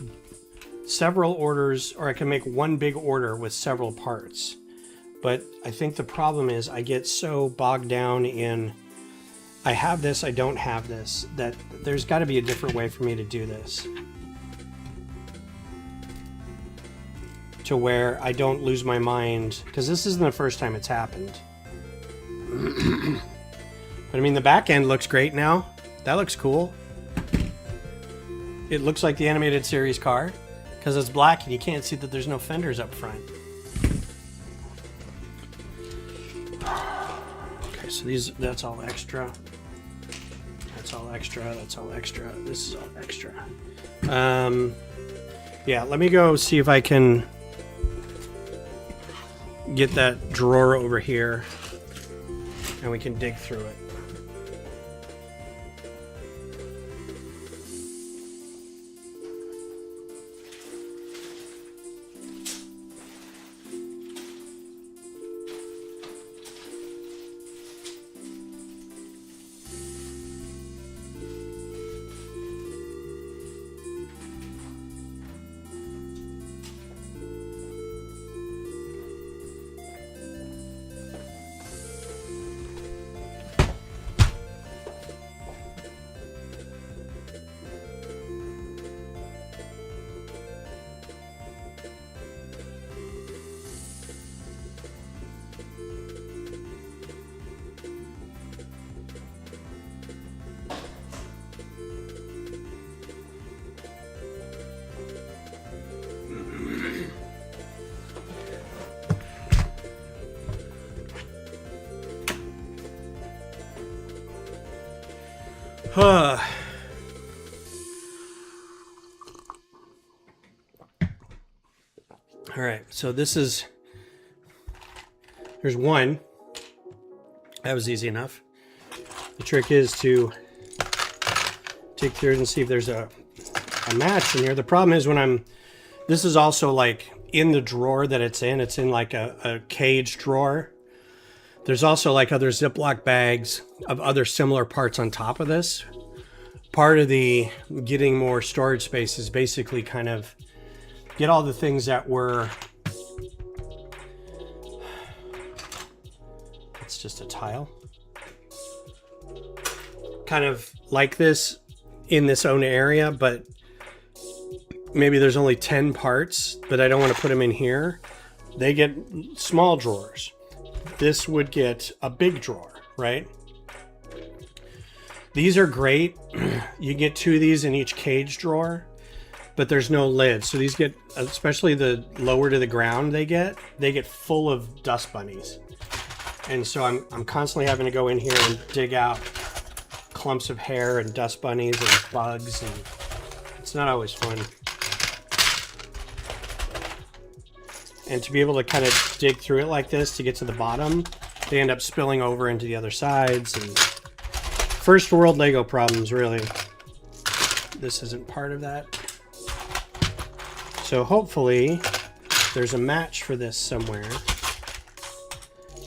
several orders, or I can make one big order with several parts. But I think the problem is I get so bogged down in I have this, I don't have this, that there's got to be a different way for me to do this. To where I don't lose my mind, because this isn't the first time it's happened. But I mean, the back end looks great now. That looks cool. It looks like the animated series car because it's black and you can't see that there's no fenders up front. Okay, so that's all extra. That's all extra. That's all extra. This is all extra. Yeah, let me go see if I can get that drawer over here and we can dig through it. All right, so there's one. That was easy enough. The trick is to dig through it and see if there's a match in here. The problem is this is also like in the drawer that it's in like a cage drawer. There's also like other Ziploc bags of other similar parts on top of this. Part of the getting more storage space is basically kind of get all the things that were... It's just a tile. Kind of like this in this own area, but maybe there's only 10 parts, but I don't want to put them in here. They get small drawers. This would get a big drawer, right? These are great. You get 2 of these in each cage drawer, but there's no lid. So these get, especially the lower to the ground they get full of dust bunnies. And so I'm constantly having to go in here and dig out clumps of hair and dust bunnies and bugs, and it's not always fun. And to be able to kind of dig through it like this to get to the bottom, they end up spilling over into the other sides. And first world Lego problems, really. This isn't part of that. So hopefully there's a match for this somewhere.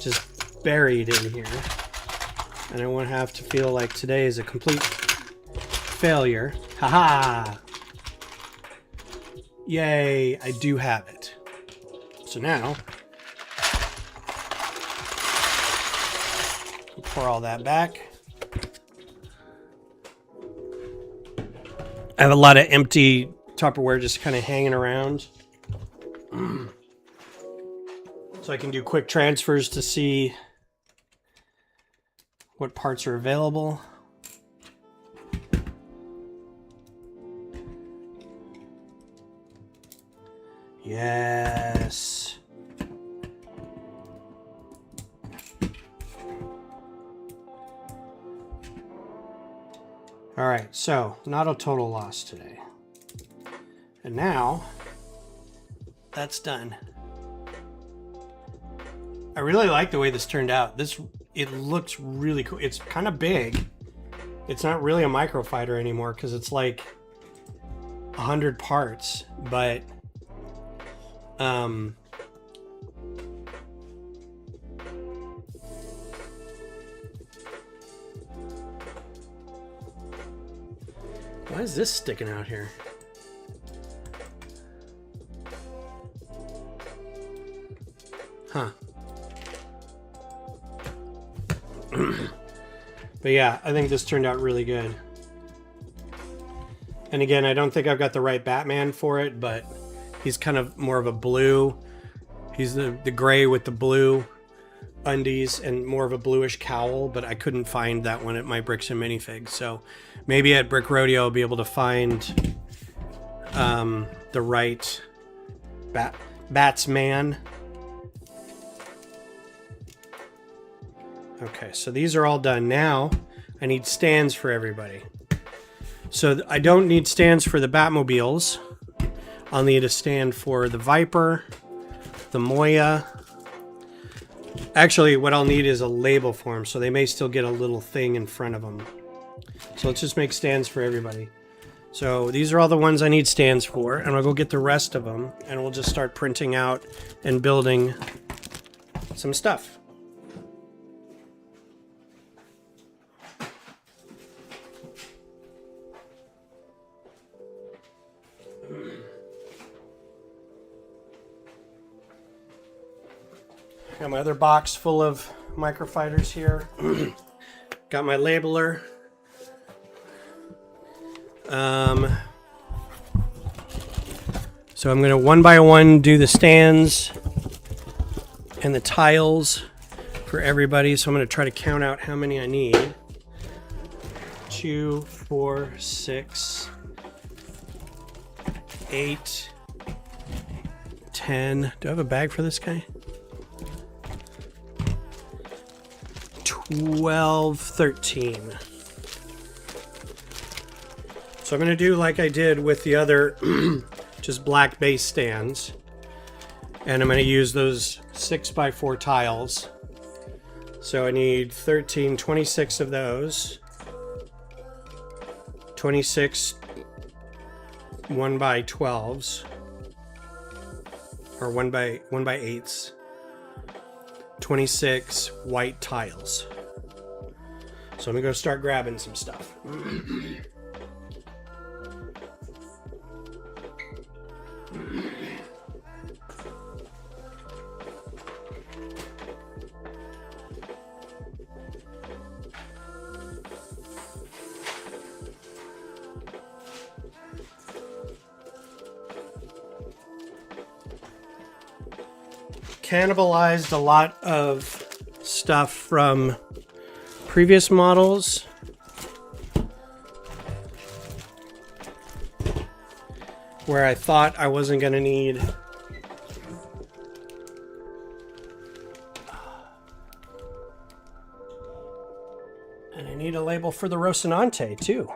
Just buried in here. And I won't have to feel like today is a complete failure. Haha! Yay, I do have it. So now, pour all that back. I have a lot of empty Tupperware just kind of hanging around. So I can do quick transfers to see what parts are available. Yes. All right, so not a total loss today. And now that's done. I really like the way this turned out. It looks really cool. It's kind of big. It's not really a microfighter anymore because it's like 100 parts, but why is this sticking out here? Huh. But yeah, I think this turned out really good. And again, I don't think I've got the right Batman for it, but he's kind of more of a blue. He's the gray with the blue undies and more of a bluish cowl, but I couldn't find that one at my Bricks and Minifigs. So maybe at Brick Rodeo I'll be able to find the right Batsman. Okay, so these are all done. Now I need stands for everybody. So I don't need stands for the Batmobiles. I'll need a stand for the Viper, the Moya. Actually, what I'll need is a label for them, so they may still get a little thing in front of them. So let's just make stands for everybody. So these are all the ones I need stands for, and I'll go get the rest of them, and we'll just start printing out and building some stuff. Got my other box full of microfighters here. Got my labeler. So I'm going to one by one do the stands and the tiles for everybody. So I'm going to try to count out how many I need. 2, 4, 6, 8, 10. Do I have a bag for this guy? 12, 13. So I'm going to do like I did with the other just black base stands. And I'm going to use those 6x4 tiles. So I need 13, 26 of those. 26 1x12s. Or 1x8s. 26 white tiles. So I'm gonna go start grabbing some stuff. Cannibalized a lot of stuff from previous models. Where I thought I wasn't going to need and I need a label for the Rocinante too.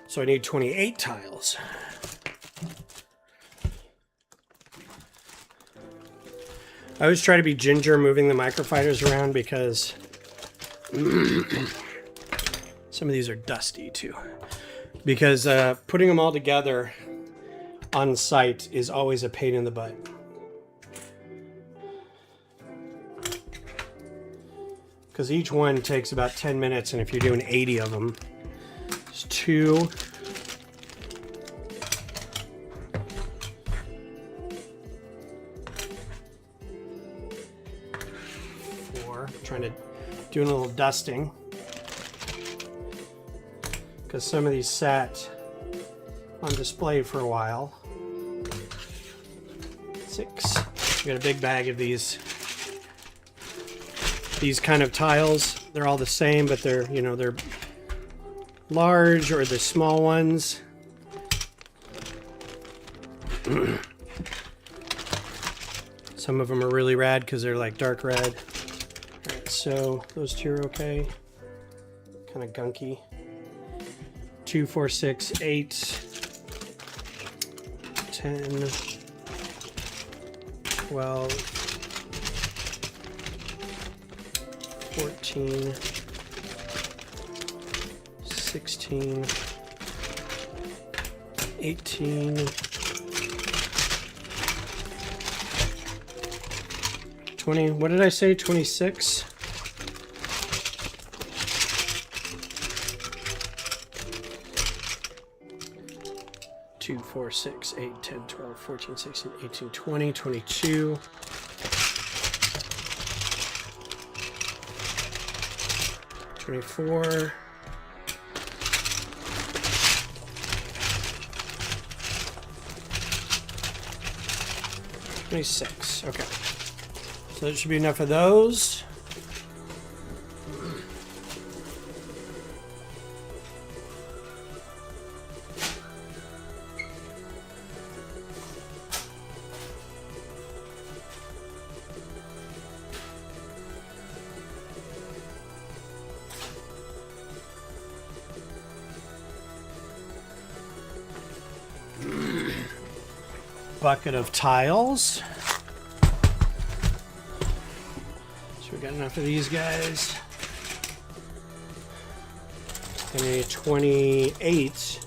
So I need 28 tiles. I always try to be ginger moving the microfighters around because some of these are dusty too. Because putting them all together on site is always a pain in the butt. Because each one takes about 10 minutes, and if you're doing 80 of them, it's 2. 4. Trying to do a little dusting. Because some of these sat on display for a while. 6. We got a big bag of these kind of tiles. They're all the same, but they're, you know, they're large or the small ones. Some of them are really rad because they're like dark red. All right, so those 2 are okay. Kind of gunky. 2, 4, 6, 8, 10, 12, 14, 16, 18, 20, what did I say, 26? Two, 4, 6, 8, 10, 12, 14, 16, 18, 20, 22. 24. 26. Okay. So that should be enough of those. Bucket of tiles. So we got enough of these guys. And a 28.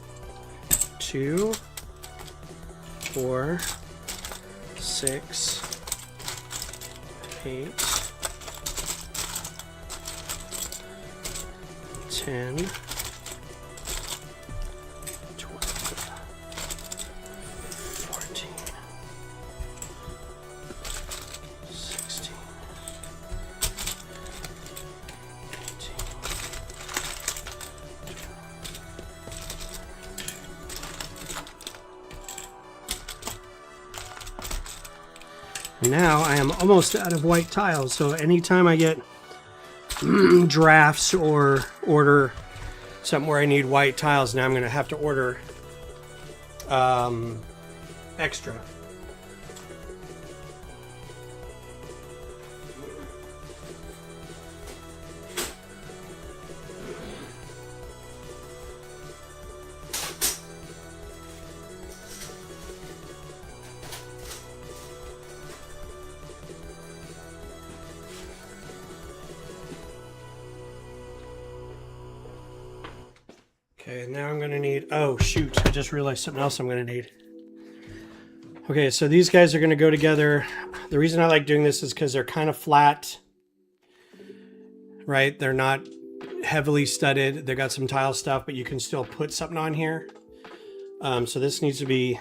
2, 4, 6, 8, 10. 18. Now I am almost out of white tiles, so anytime I get drafts or order something where I need white tiles, now I'm going to have to order extra. Okay, now I'm gonna need, oh shoot, I just realized something else I'm gonna need. Okay, so these guys are gonna go together. The reason I like doing this is because they're kind of flat, right? They're not heavily studded. They got some tile stuff, but you can still put something on here. So this needs to be,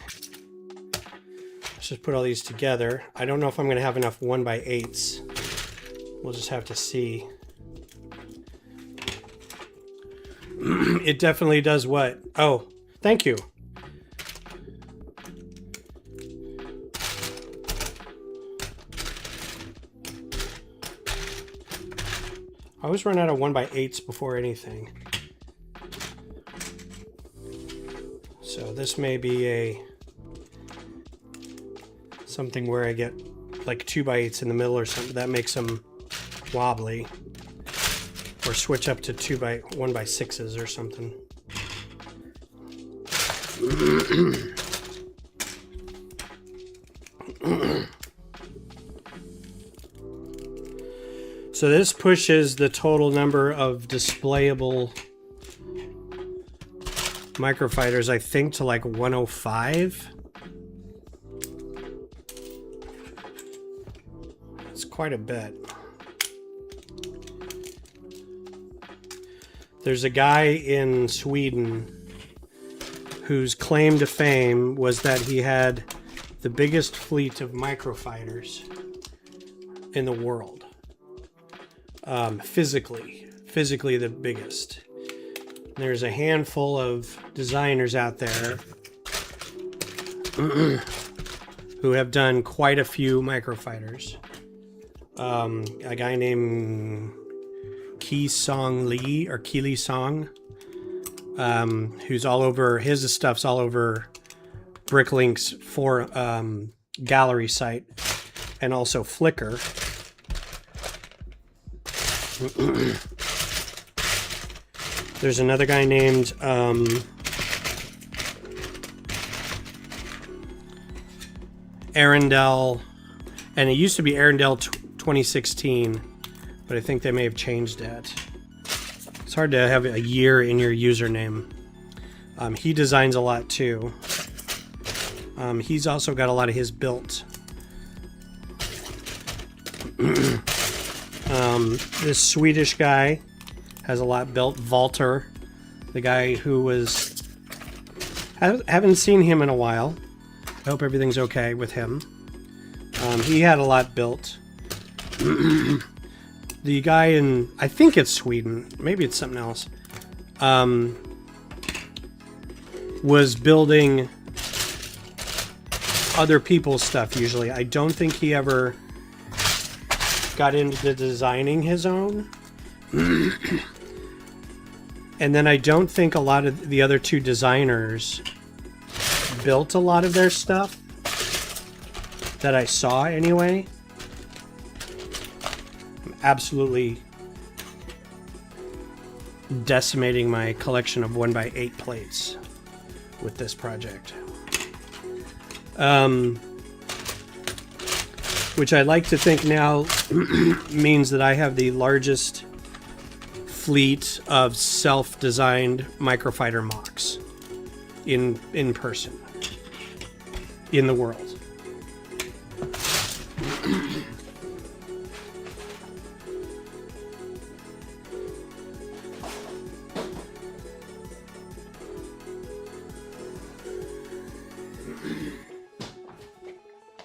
let's just put all these together. I don't know if I'm gonna have enough 1x8s. We'll just have to see. It definitely does what? Oh, thank you. I always run out of 1x8s before anything. So this may be a something where I get like 2x8s in the middle or something. That makes them wobbly. Or switch up to 1x6s or something. So this pushes the total number of displayable microfighters, I think, to like 105. It's quite a bit. There's a guy in Sweden whose claim to fame was that he had the biggest fleet of microfighters in the world. Physically the biggest. There's a handful of designers out there who have done quite a few microfighters. A guy named Ki Song Lee or Keely Song, who's all over, his stuff's all over Bricklink's gallery site and also Flickr. There's another guy named Arundel, and it used to be Arundel 2016, but I think they may have changed that. It's hard to have a year in your username. He designs a lot too. He's also got a lot of his built. This Swedish guy has a lot built. Walter, the guy who was... haven't seen him in a while. I hope everything's okay with him. He had a lot built. The guy in... I think it's Sweden. Maybe it's something else. Was building other people's stuff usually. I don't think he ever got into designing his own. And then I don't think a lot of the other two designers built a lot of their stuff that I saw anyway. I'm absolutely decimating my collection of 1x8 plates with this project. Which I like to think now means that I have the largest fleet of self-designed microfighter MOCs in person in the world.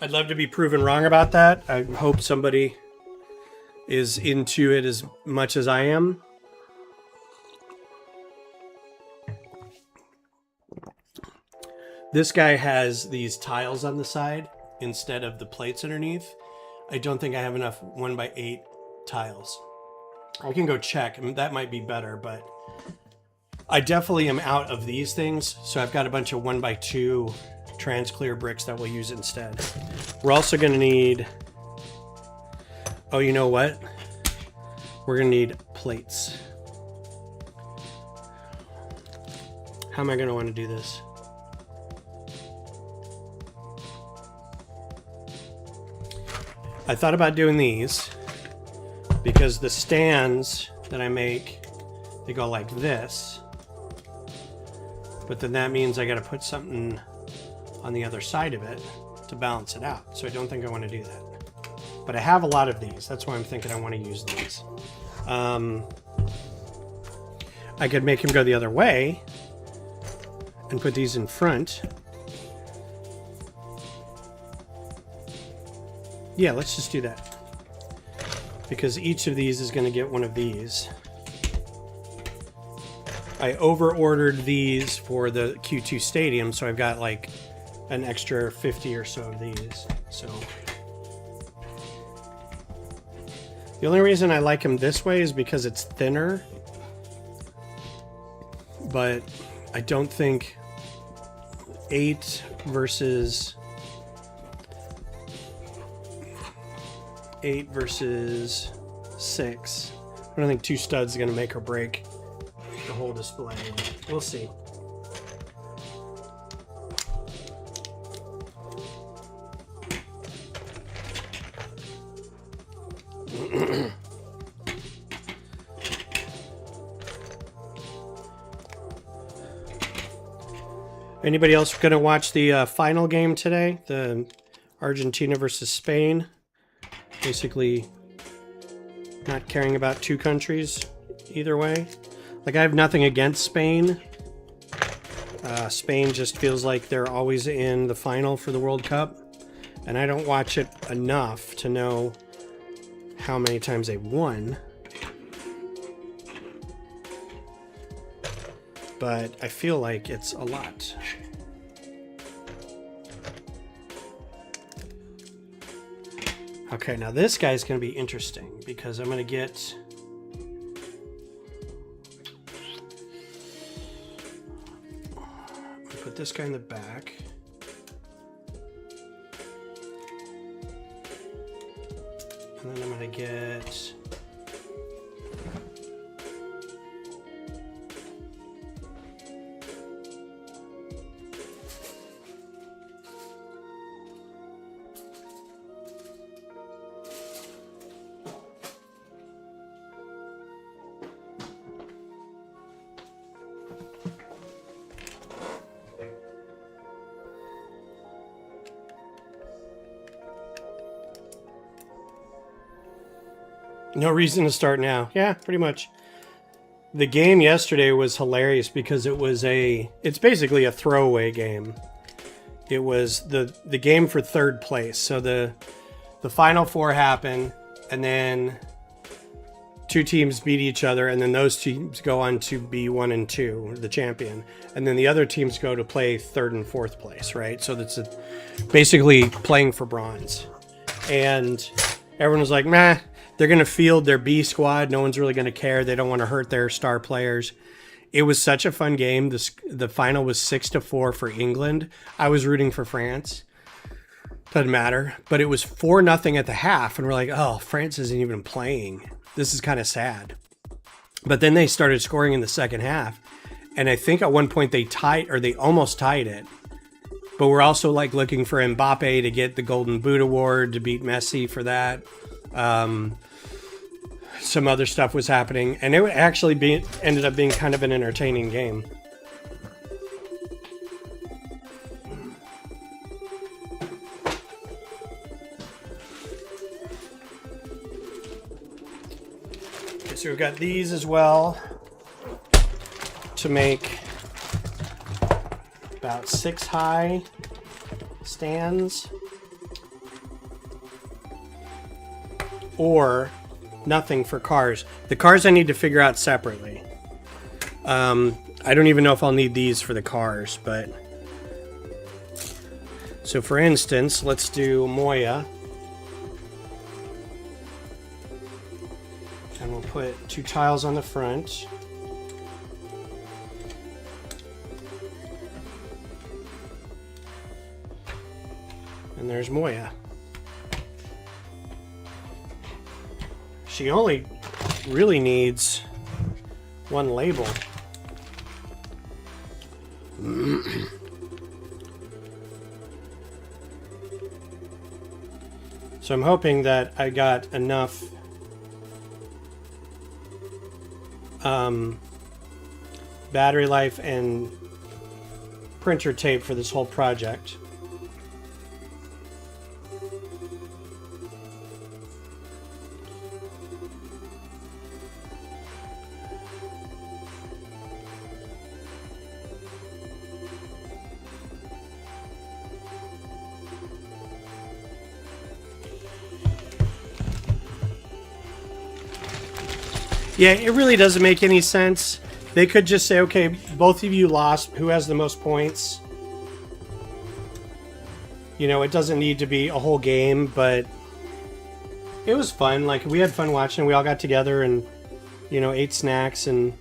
I'd love to be proven wrong about that. I hope somebody is into it as much as I am. This guy has these tiles on the side instead of the plates underneath. I don't think I have enough 1x8 tiles. I can go check. I mean, that might be better, but I definitely am out of these things. So I've got a bunch of 1x2 trans-clear bricks that we'll use instead. We're also going to need... Oh, you know what? We're going to need plates. How am I going to want to do this? I thought about doing these because the stands that I make, they go like this. But then that means I got to put something on the other side of it to balance it out. So I don't think I want to do that. But I have a lot of these. That's why I'm thinking I want to use these. I could make him go the other way and put these in front. Yeah, let's just do that. Because each of these is going to get one of these. I over-ordered these for the Q2 Stadium, so I've got like an extra 50 or so of these. So the only reason I like them this way is because it's thinner. But I don't think 8 versus 6. I don't think 2 studs is going to make or break the whole display. We'll see. Anybody else going to watch the final game today? The Argentina versus Spain. Basically not caring about two countries either way. Like, I have nothing against Spain. Spain just feels like they're always in the final for the World Cup. And I don't watch it enough to know how many times they've won. But I feel like it's a lot. Okay, now this guy's going to be interesting because I'm going to get... I'm going to put this guy in the back. And then I'm going to get... No reason to start now. Yeah, pretty much. The game yesterday was hilarious because it's basically a throwaway game. It was the game for third place. So the final four happen, and then two teams beat each other, and then those teams go on to be 1 and 2, the champion. And then the other teams go to play third and fourth place, right? So that's basically playing for bronze. And everyone was like, meh. They're going to field their B squad. No one's really going to care. They don't want to hurt their star players. It was such a fun game. The final was 6-4 for England. I was rooting for France. Doesn't matter. But it was 4-0 at the half. And we're like, oh, France isn't even playing. This is kind of sad. But then they started scoring in the second half. And I think at one point they almost tied it. But we're also like looking for Mbappe to get the Golden Boot Award, to beat Messi for that. Some other stuff was happening, and it actually ended up being kind of an entertaining game. Okay, so we've got these as well to make about 6 high stands. Or nothing for cars. The cars I need to figure out separately. I don't even know if I'll need these for the cars, but... So for instance, let's do Moya. And we'll put 2 tiles on the front. And there's Moya. She only really needs 1 label. So I'm hoping that I got enough battery life and printer tape for this whole project. Yeah, it really doesn't make any sense. They could just say, okay, both of you lost. Who has the most points? You know, it doesn't need to be a whole game, but it was fun. Like, we had fun watching. We all got together and, you know, ate snacks and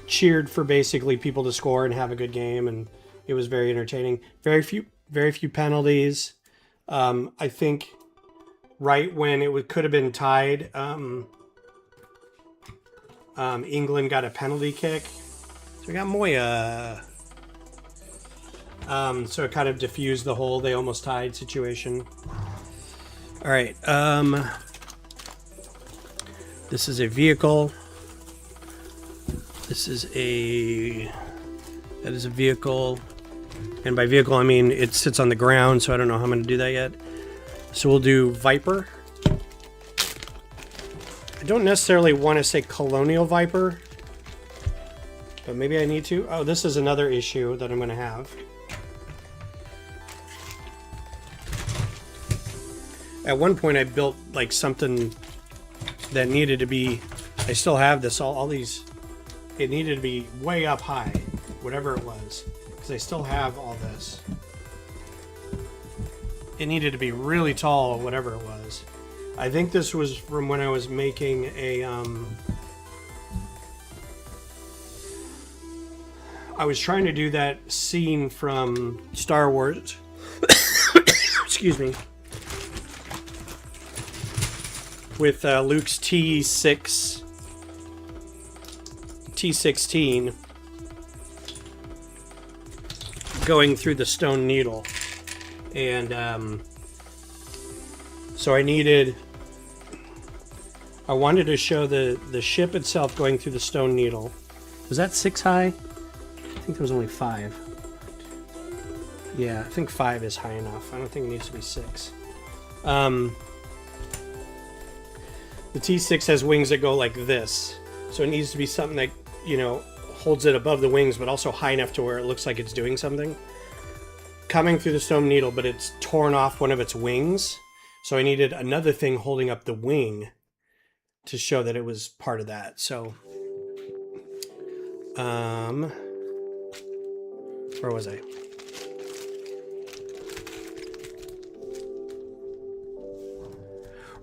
cheered for basically people to score and have a good game. And it was very entertaining. Very few penalties. I think right when it could have been tied, England got a penalty kick. So we got Moya. So it kind of diffused the whole they almost tied situation. All right. This is a vehicle. This is a That is a vehicle. And by vehicle, I mean it sits on the ground, so I don't know how I'm going to do that yet. So we'll do Viper. I don't necessarily want to say Colonial Viper, but maybe I need to. Oh, this is another issue that I'm going to have. At one point, I built like something that needed to be, I still have this, all these, it needed to be way up high, whatever it was, because I still have all this. It needed to be really tall, whatever it was. I think this was from when I was making a, I was trying to do that scene from Star Wars, excuse me, with Luke's T16 going through the stone needle, and so I wanted to show the ship itself going through the stone needle. Was that 6 high? I think there was only 5. Yeah, I think 5 is high enough. I don't think it needs to be 6. The T6 has wings that go like this, so it needs to be something that, you know, holds it above the wings, but also high enough to where it looks like it's doing something. Coming through the stone needle, but it's torn off one of its wings, so I needed another thing holding up the wing to show that it was part of that. So, where was I?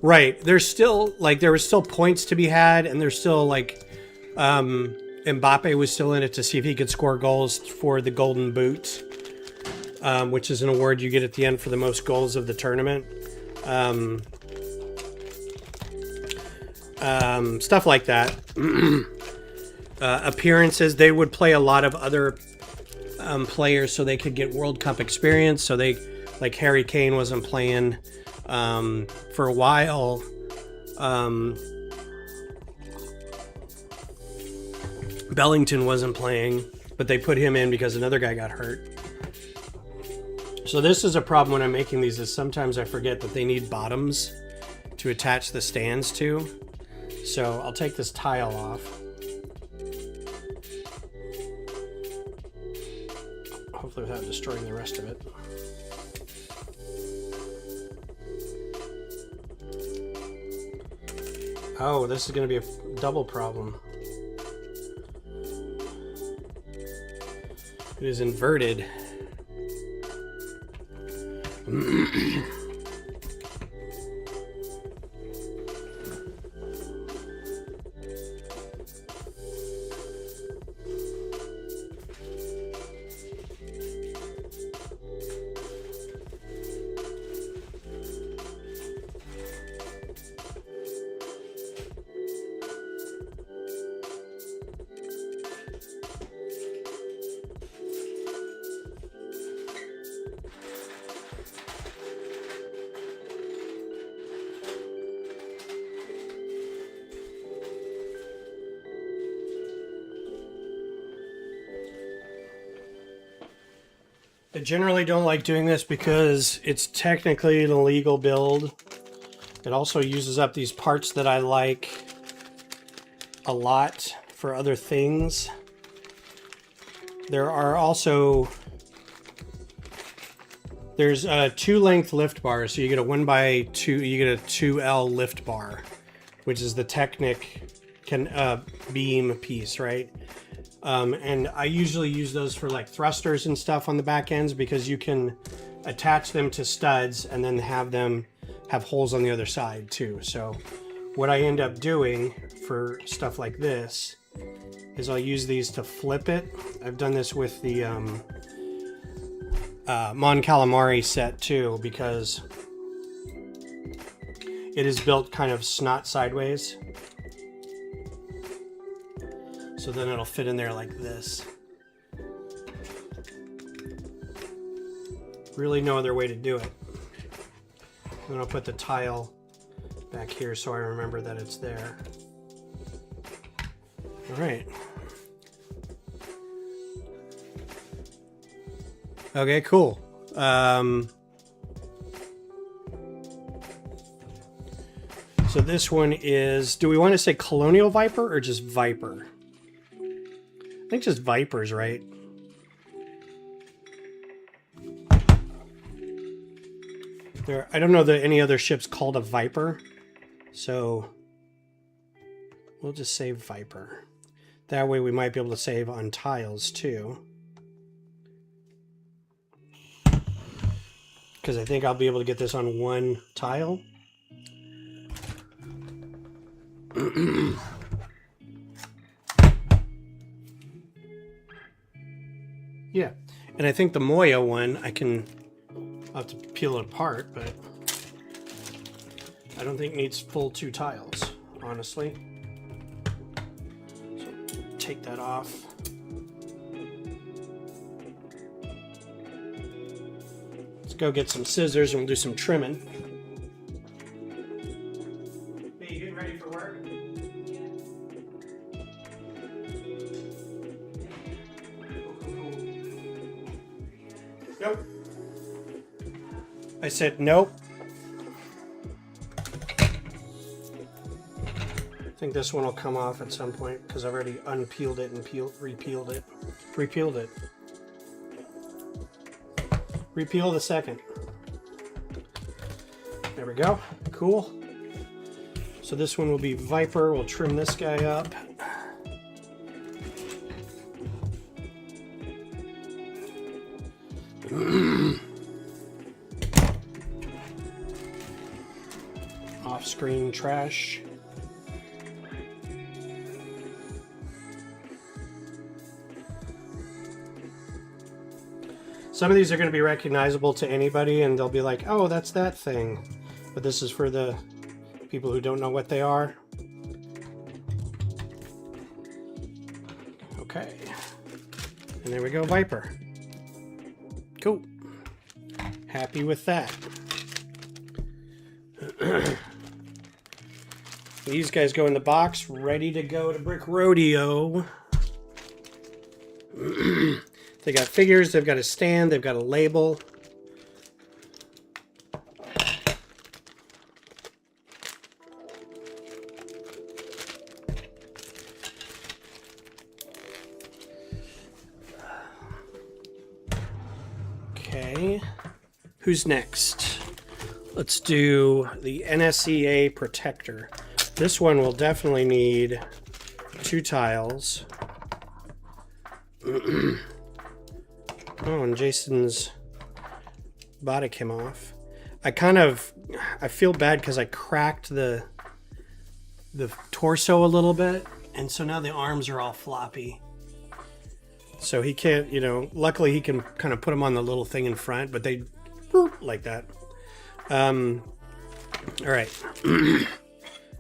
Right, there's still, like, there was still points to be had, and there's still, like, Mbappe was still in it to see if he could score goals for the Golden Boot, which is an award you get at the end for the most goals of the tournament. Stuff like that. Appearances, they would play a lot of other players so they could get World Cup experience, so they, like, Harry Kane wasn't playing for a while. Bellington wasn't playing, but they put him in because another guy got hurt. So this is a problem when I'm making these, is sometimes I forget that they need bottoms to attach the stands to. So I'll take this tile off. Hopefully without destroying the rest of it. Oh, this is going to be a double problem. It is inverted. I generally don't like doing this because it's technically an illegal build. It also uses up these parts that I like a lot for other things. There are also, there's a 2-length lift bar, so you get a 1x2, you get a 2L lift bar, which is the Technic beam piece, right? And I usually use those for like thrusters and stuff on the back ends, because you can attach them to studs and then have them have holes on the other side too. So what I end up doing for stuff like this is I'll use these to flip it. I've done this with the Mon Calamari set too, because it is built kind of snot sideways. So then it'll fit in there like this. Really no other way to do it. And I'll put the tile back here so I remember that it's there. All right. Okay, cool. So this one is, do we want to say Colonial Viper or just Viper? I think just Vipers, right? I don't know that any other ship's called a Viper, so we'll just say Viper. That way we might be able to save on tiles too. Because I think I'll be able to get this on one tile. Yeah, and I think the Moya one, I'll have to peel it apart, but I don't think it needs full 2 tiles, honestly. So take that off. Let's go get some scissors and we'll do some trimming. Hey, you getting ready for work? Nope. I said nope. I think this one will come off at some point because I've already unpeeled it and repeeled it. Repealed it. Repeal the second. There we go. Cool. So this one will be Viper. We'll trim this guy up. Off-screen trash. Some of these are going to be recognizable to anybody and they'll be like, oh, that's that thing. But this is for the people who don't know what they are. Okay. And there we go, Viper. Cool. Happy with that. These guys go in the box, ready to go to Brick Rodeo. They got figures, they've got a stand, they've got a label. Okay, who's next? Let's do the NSEA Protector. This one will definitely need 2 tiles. Oh, and Jason's body came off. I feel bad because I cracked the torso a little bit, and so now the arms are all floppy. So he can't, luckily he can kind of put them on the little thing in front, but they like that. All right.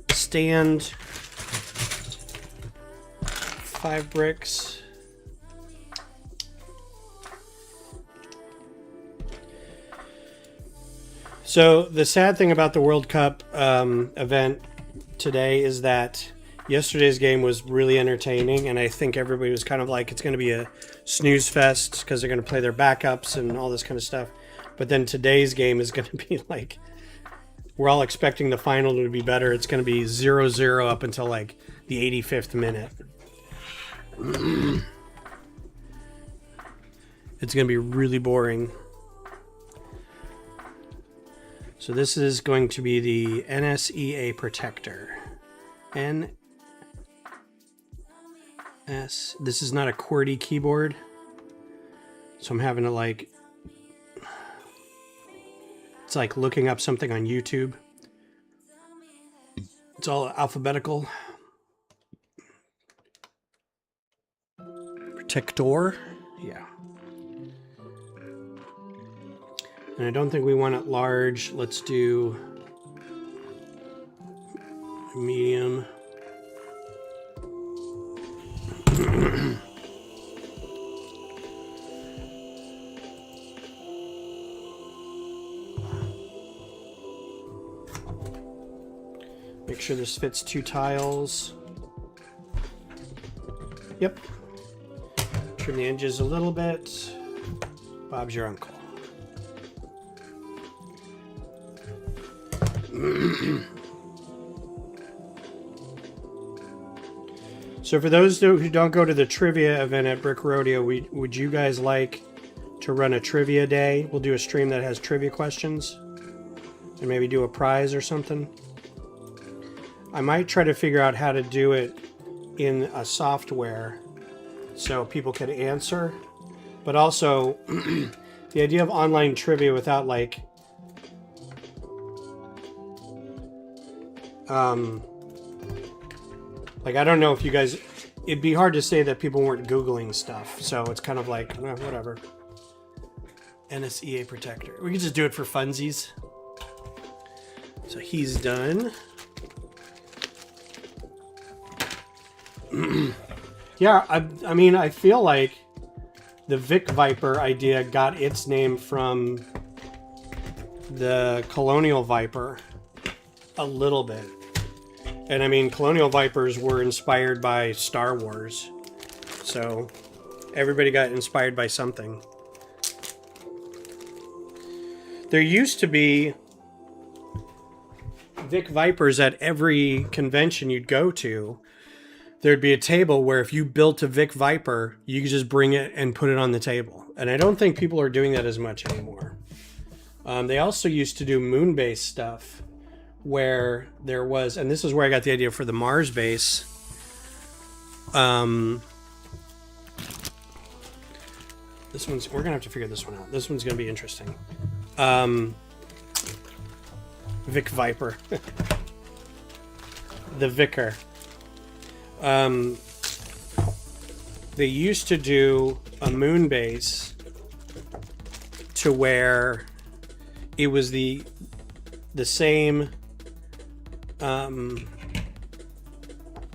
Stand. 5 bricks. So the sad thing about the World Cup event today is that yesterday's game was really entertaining, and I think everybody was kind of like, it's going to be a snooze fest because they're going to play their backups and all this kind of stuff. But then today's game is going to be like, we're all expecting the final to be better. It's going to be 0-0 up until like the 85th minute. It's going to be really boring. So this is going to be the NSEA Protector. This is not a QWERTY keyboard. So I'm having to like... It's like looking up something on YouTube. It's all alphabetical. Protector. Yeah. And I don't think we want it large. Let's do medium. Make sure this fits 2 tiles. Yep. Trim the edges a little bit. Bob's your uncle. So for those who don't go to the trivia event at Brick Rodeo, would you guys like to run a trivia day? We'll do a stream that has trivia questions and maybe do a prize or something. I might try to figure out how to do it in a software so people could answer, but also the idea of online trivia without like I don't know if you guys, it'd be hard to say that people weren't Googling stuff. So it's kind of like, well, whatever. NSEA protector. We could just do it for funsies. So he's done. Yeah, I mean, I feel like the Vic Viper idea got its name from the Colonial Viper a little bit. And I mean, Colonial Vipers were inspired by Star Wars. So everybody got inspired by something. There used to be Vic Vipers at every convention you'd go to. There'd be a table where if you built a Vic Viper, you could just bring it and put it on the table. And I don't think people are doing that as much anymore. They also used to do moon-based stuff where there was, and this is where I got the idea for the Mars base. This one's, we're gonna have to figure this one out. This one's gonna be interesting. Vic Viper. The Vicar. They used to do a moon base to where it was the same.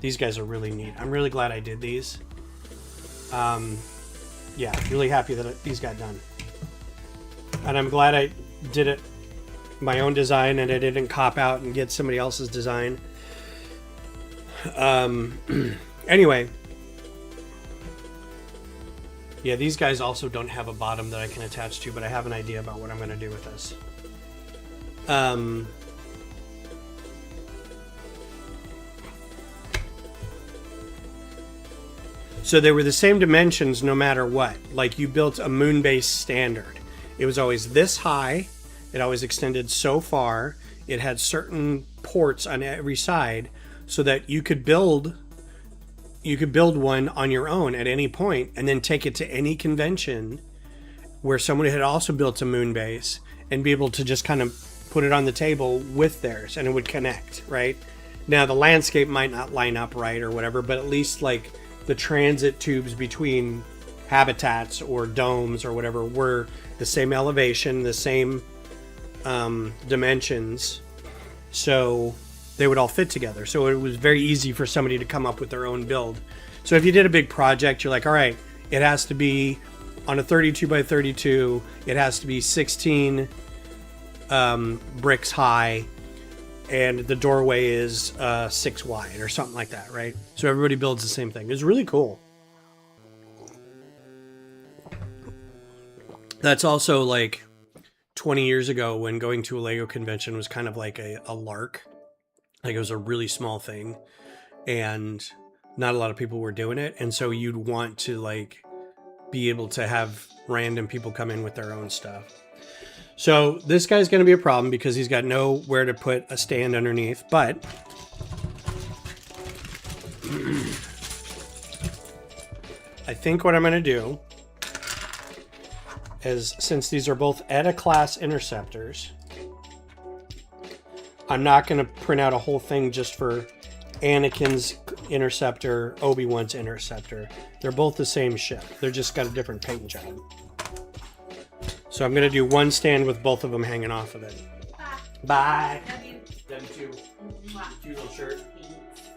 These guys are really neat. I'm really glad I did these. Yeah, really happy that these got done. And I'm glad I did it my own design and I didn't cop out and get somebody else's design. Anyway. Yeah, these guys also don't have a bottom that I can attach to, but I have an idea about what I'm going to do with this. So they were the same dimensions no matter what. Like you built a moon-based standard. It was always this high. It always extended so far. It had certain ports on every side so that you could build one on your own at any point and then take it to any convention where someone had also built a moon base and be able to just kind of put it on the table with theirs and it would connect, right? Now the landscape might not line up right or whatever, but at least like the transit tubes between habitats or domes or whatever were the same elevation, the same dimensions, so they would all fit together. So it was very easy for somebody to come up with their own build. So if you did a big project, you're like, all right, it has to be on a 32 by 32, it has to be 16 bricks high, and the doorway is 6 wide or something like that, right? So everybody builds the same thing. It's really cool. That's also like 20 years ago when going to a Lego convention was kind of like a lark. Like it was a really small thing and not a lot of people were doing it. And so you'd want to like be able to have random people come in with their own stuff. So this guy's going to be a problem because he's got nowhere to put a stand underneath, but I think what I'm going to do is, since these are both ETA class interceptors, I'm not going to print out a whole thing just for Anakin's interceptor, Obi-Wan's interceptor. They're both the same ship. They're just got a different paint job. So I'm going to do one stand with both of them hanging off of it. Bye. W2. Cute little shirt.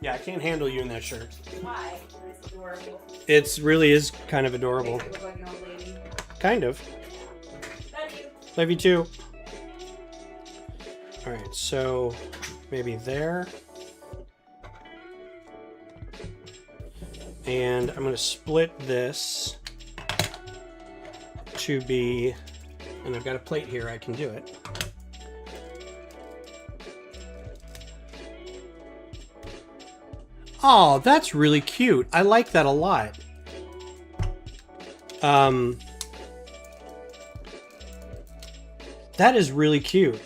Yeah, I can't handle you in that shirt. Why? It's adorable. It really is kind of adorable. Makes it look like an old lady. Kind of. Love you. Love you too. Alright, so maybe there. And I'm going to split this to be, and I've got a plate here, I can do it. Oh, that's really cute. I like that a lot. That is really cute.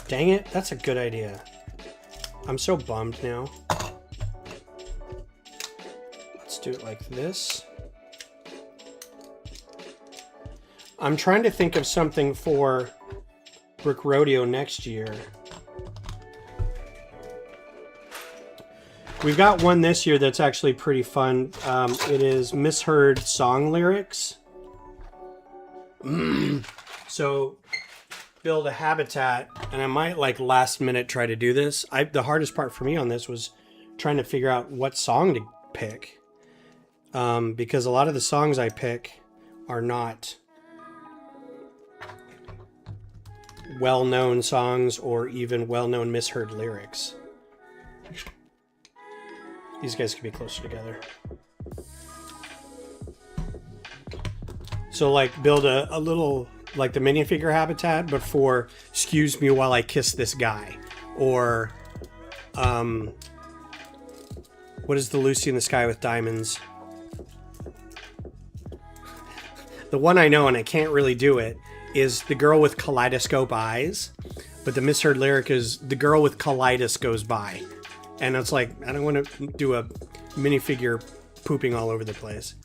Dang it, that's a good idea. I'm so bummed now. Let's do it like this. I'm trying to think of something for Brick Rodeo next year. We've got one this year that's actually pretty fun. It is misheard song lyrics. So build a habitat, and I might like last minute try to do this. The hardest part for me on this was trying to figure out what song to pick. Because a lot of the songs I pick are not well-known songs or even well-known misheard lyrics. These guys could be closer together. So like build a little, like the minifigure habitat, but for "Excuse Me While I Kiss This Guy," or what is the Lucy in the Sky with Diamonds? The one I know, and I can't really do it, is the girl with kaleidoscope eyes, but the misheard lyric is "the girl with colitis goes by," and it's like, I don't want to do a minifigure pooping all over the place.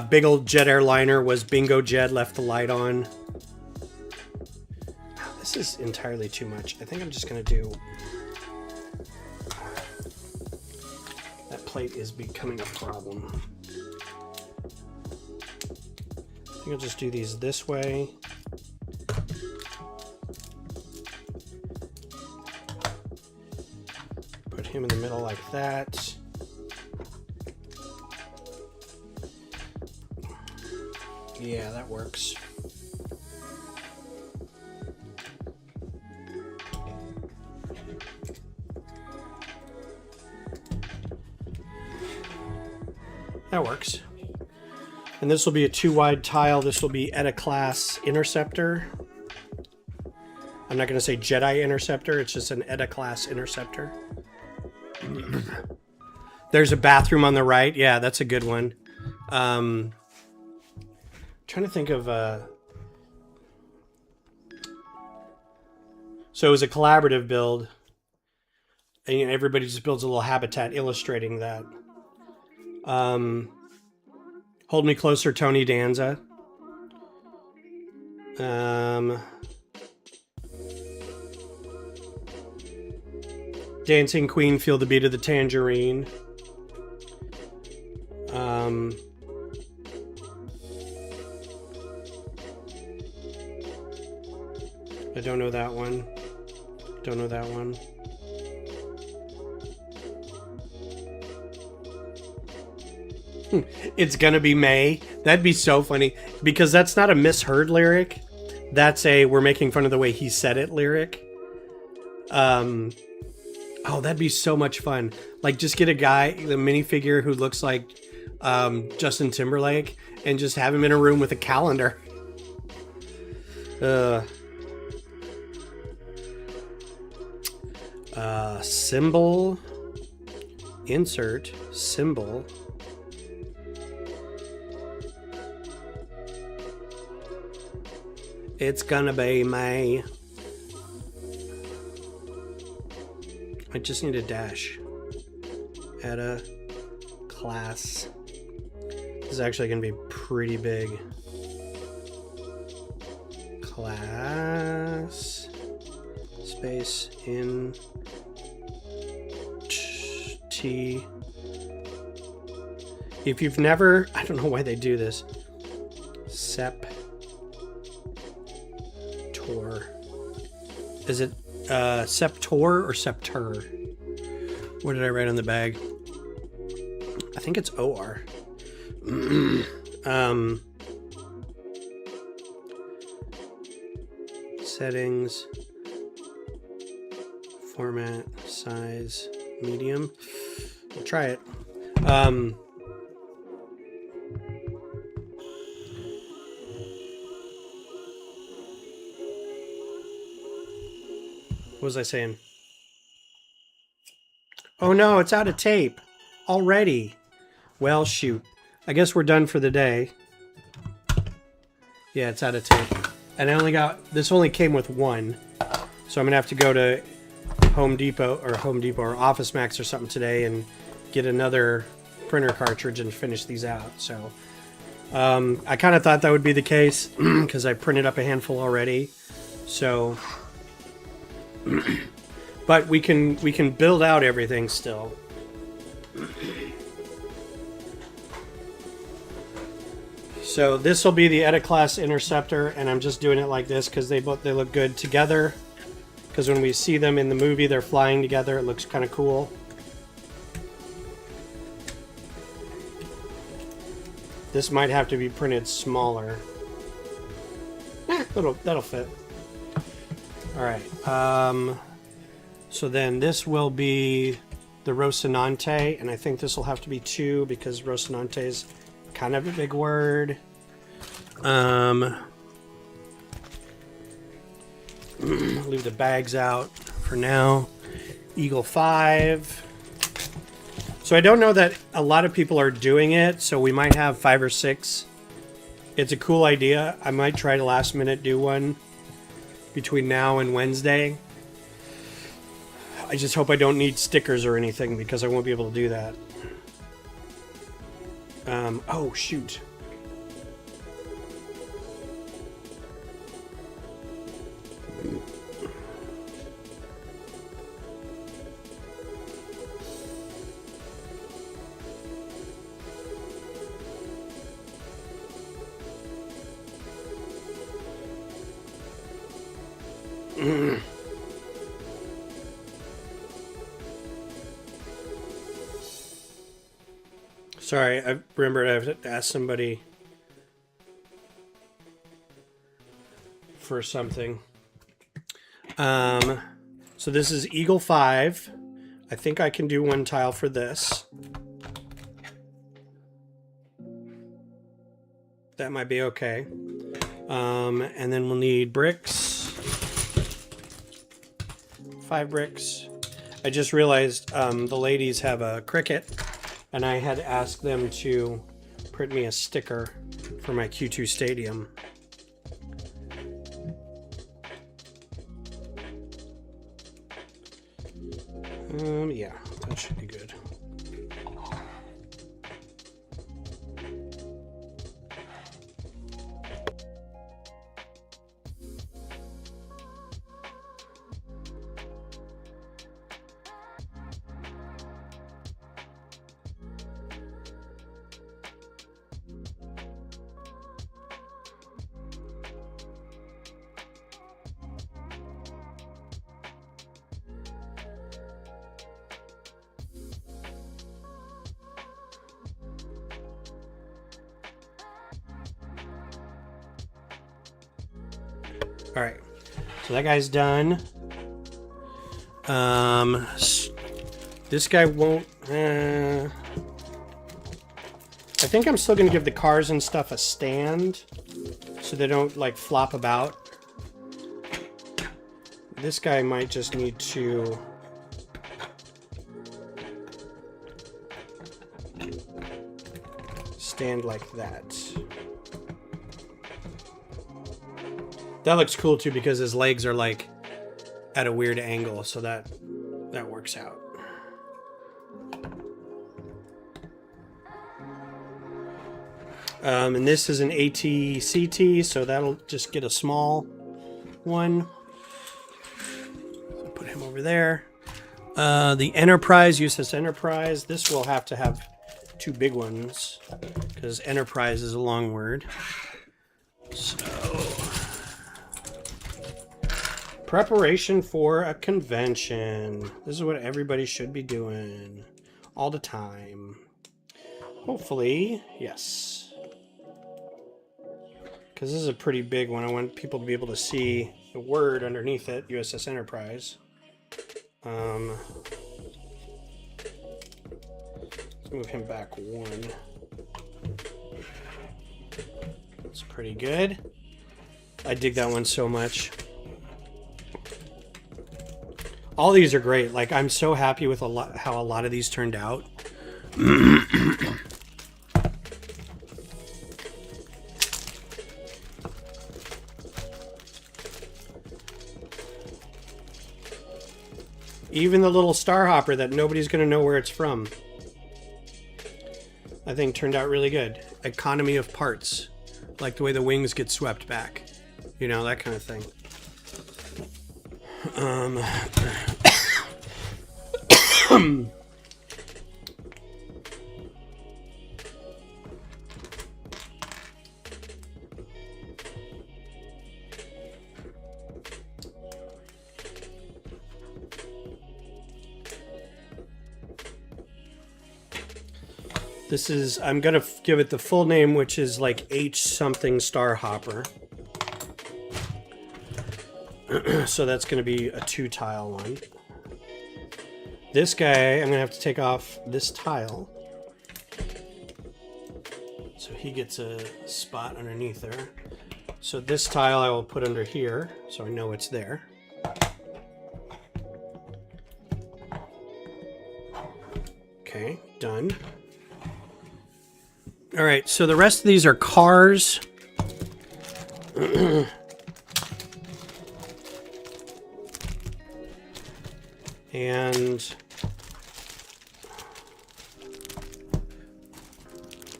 Big old jet airliner was "Bingo Jed left the light on." This is entirely too much. I think I'm just gonna do. That plate is becoming a problem. I think I'll just do these this way. Put him in the middle like that. Yeah, that works. That works. And this will be a 2-wide tile. This will be Edda class interceptor. I'm not going to say Jedi interceptor. It's just an Edda class interceptor. There's a bathroom on the right. Yeah, that's a good one. Trying to think of so it was a collaborative build, and you know, everybody just builds a little habitat illustrating that. Hold Me Closer, Tony Danza. Dancing Queen, Feel the Beat of the Tangerine. I don't know that one. Don't know that one. It's gonna be May. That'd be so funny, because that's not a misheard lyric. That's a "we're making fun of the way he said it" lyric. Oh, that'd be so much fun. Like, just get a guy, the minifigure who looks like Justin Timberlake, and just have him in a room with a calendar. Symbol. Insert symbol. It's gonna be May. I just need a dash. Add a class. This is actually gonna be pretty big. Class space in T. If you've never, I don't know why they do this. Septor. Is it Septor or Septor? What did I write on the bag? I think it's OR. Settings. Format. Size. Medium. We'll try it. was I saying? Oh no, it's out of tape already. Well, shoot. I guess we're done for the day. Yeah, it's out of tape. And I only got, this only came with one. So I'm gonna have to go to Home Depot or Office Max or something today and get another printer cartridge and finish these out. So I kind of thought that would be the case because I printed up a handful already. So, but we can build out everything still. So this will be the Edit Class Interceptor, and I'm just doing it like this because they look good together. Because when we see them in the movie, they're flying together. It looks kind of cool. This might have to be printed smaller. That'll fit. All right. So then this will be the Rocinante, and I think this will have to be 2 because Rocinante is kind of a big word. Leave the bags out for now. Eagle 5. So I don't know that a lot of people are doing it, so we might have 5 or 6. It's a cool idea. I might try to last minute do one between now and Wednesday. I just hope I don't need stickers or anything because I won't be able to do that. Oh, shoot. Sorry, I remembered I have to ask somebody for something. So this is Eagle 5. I think I can do one tile for this. That might be okay. And then we'll need bricks. 5 bricks. I just realized the ladies have a Cricut, and I had asked them to print me a sticker for my Q2 Stadium. Yeah, that should be good. All right, so that guy's done. This guy won't. I think I'm still gonna give the cars and stuff a stand, so they don't like flop about. This guy might just need to. Stand like that. That looks cool too because his legs are like at a weird angle, so that works out. And this is an AT-CT, so that'll just get a small one. So put him over there. The Enterprise, USS Enterprise. This will have to have 2 big ones because Enterprise is a long word. So. Preparation for a convention. This is what everybody should be doing all the time. Hopefully, yes. Because this is a pretty big one. I want people to be able to see the word underneath it, USS Enterprise. Let's move him back 1. That's pretty good. I dig that one so much. All these are great. Like, I'm so happy with how a lot of these turned out. Even the little star hopper that nobody's going to know where it's from, I think turned out really good. Economy of parts. Like the way the wings get swept back. You know, that kind of thing. This is, I'm going to give it the full name, which is like H something Star Hopper. So that's going to be a 2-tile one. This guy, I'm going to have to take off this tile. So he gets a spot underneath there. So this tile I will put under here, so I know it's there. Okay, done. All right, so the rest of these are cars. And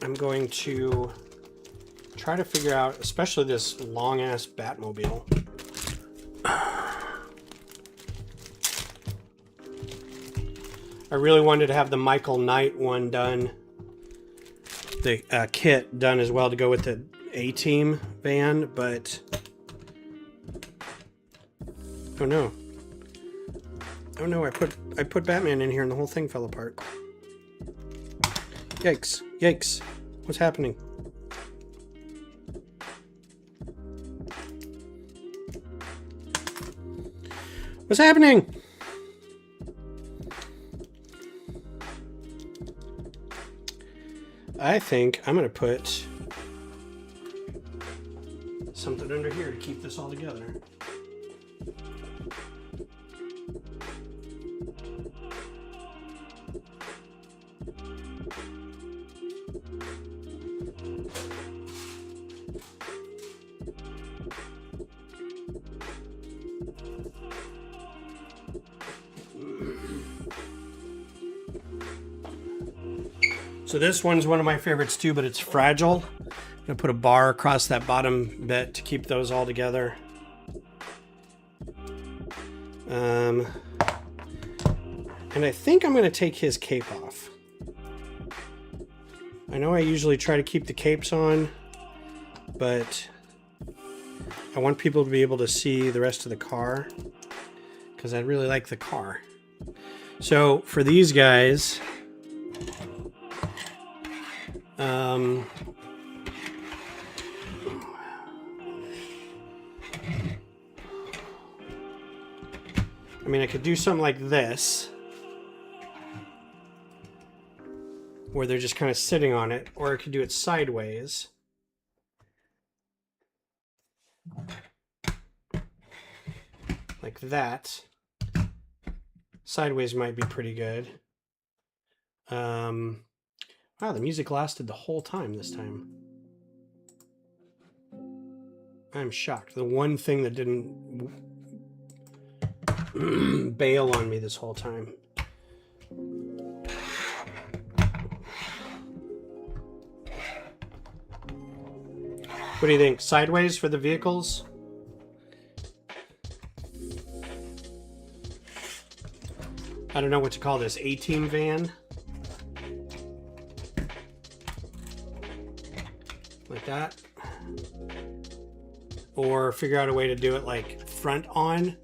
I'm going to try to figure out, especially this long-ass Batmobile. I really wanted to have the Michael Knight one done. The kit done as well to go with the A-Team van, but oh no, I put Batman in here and the whole thing fell apart. Yikes, yikes, what's happening? What's happening? I think I'm going to put something under here to keep this all together. So this one's one of my favorites too, but it's fragile. I'm gonna put a bar across that bottom bit to keep those all together. And I think I'm gonna take his cape off. I know I usually try to keep the capes on, but I want people to be able to see the rest of the car because I really like the car. So for these guys, I mean, I could do something like this, where they're just kind of sitting on it, or I could do it sideways. Like that. Sideways might be pretty good. Wow, the music lasted the whole time this time. I'm shocked. The one thing that didn't bail on me this whole time. What do you think? Sideways for the vehicles? I don't know what to call this. A-Team van? Like that? Or figure out a way to do it like front on?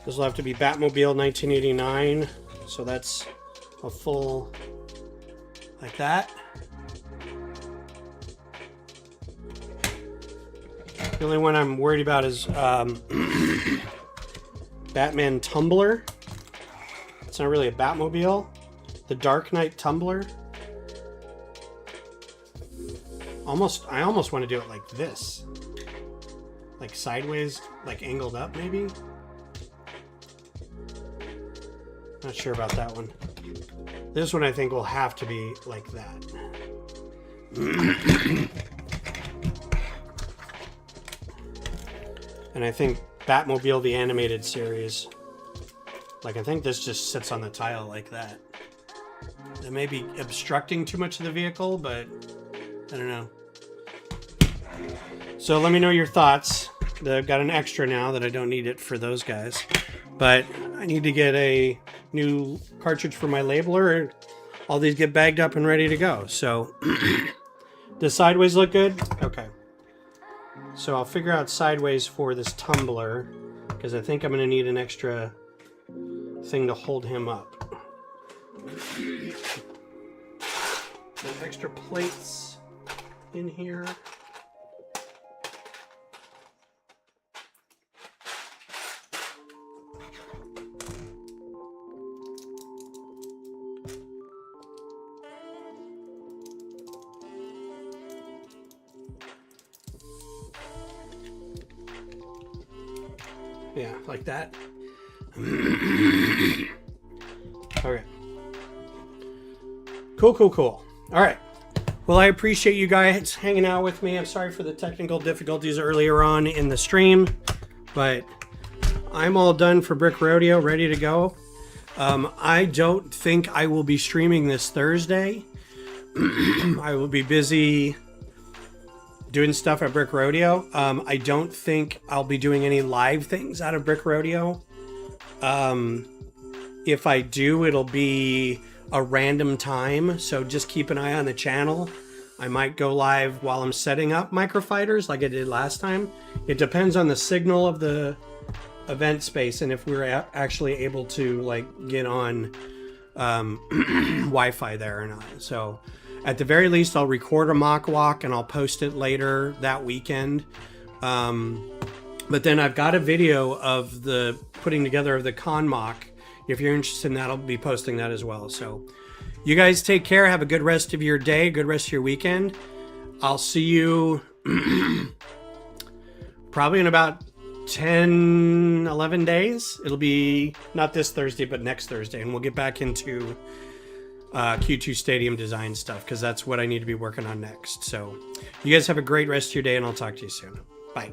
This will have to be Batmobile 1989. So that's a full... like that. The only one I'm worried about is Batman Tumbler. It's not really a Batmobile. The Dark Knight Tumbler. I almost want to do it like this. like sideways, like angled up maybe. Not sure about that one. This one I think will have to be like that. And I think Batmobile the Animated Series, like I think this just sits on the tile like that. It may be obstructing too much of the vehicle, but I don't know. So let me know your thoughts. I've got an extra now that I don't need it for those guys. But I need to get a new cartridge for my labeler. All these get bagged up and ready to go. So does sideways look good? Okay. So I'll figure out sideways for this tumbler because I think I'm going to need an extra thing to hold him up. Some extra plates in here. Yeah, like that. Okay. Cool. All right. Well, I appreciate you guys hanging out with me. I'm sorry for the technical difficulties earlier on in the stream, but I'm all done for Brick Rodeo, ready to go. I don't think I will be streaming this Thursday. I will be busy doing stuff at Brick Rodeo. I don't think I'll be doing any live things out of Brick Rodeo. If I do, it'll be a random time, so just keep an eye on the channel. I might go live while I'm setting up microfighters like I did last time. It depends on the signal of the event space and if we're actually able to like get on Wi-Fi there or not. So at the very least, I'll record a mock walk and I'll post it later that weekend. But then I've got a video of the putting together of the con mock. If you're interested in that, I'll be posting that as well. So you guys take care. Have a good rest of your day, good rest of your weekend. I'll see you probably in about 10, 11 days. It'll be not this Thursday, but next Thursday. And we'll get back into Q2 Stadium design stuff because that's what I need to be working on next. So you guys have a great rest of your day and I'll talk to you soon. Bye.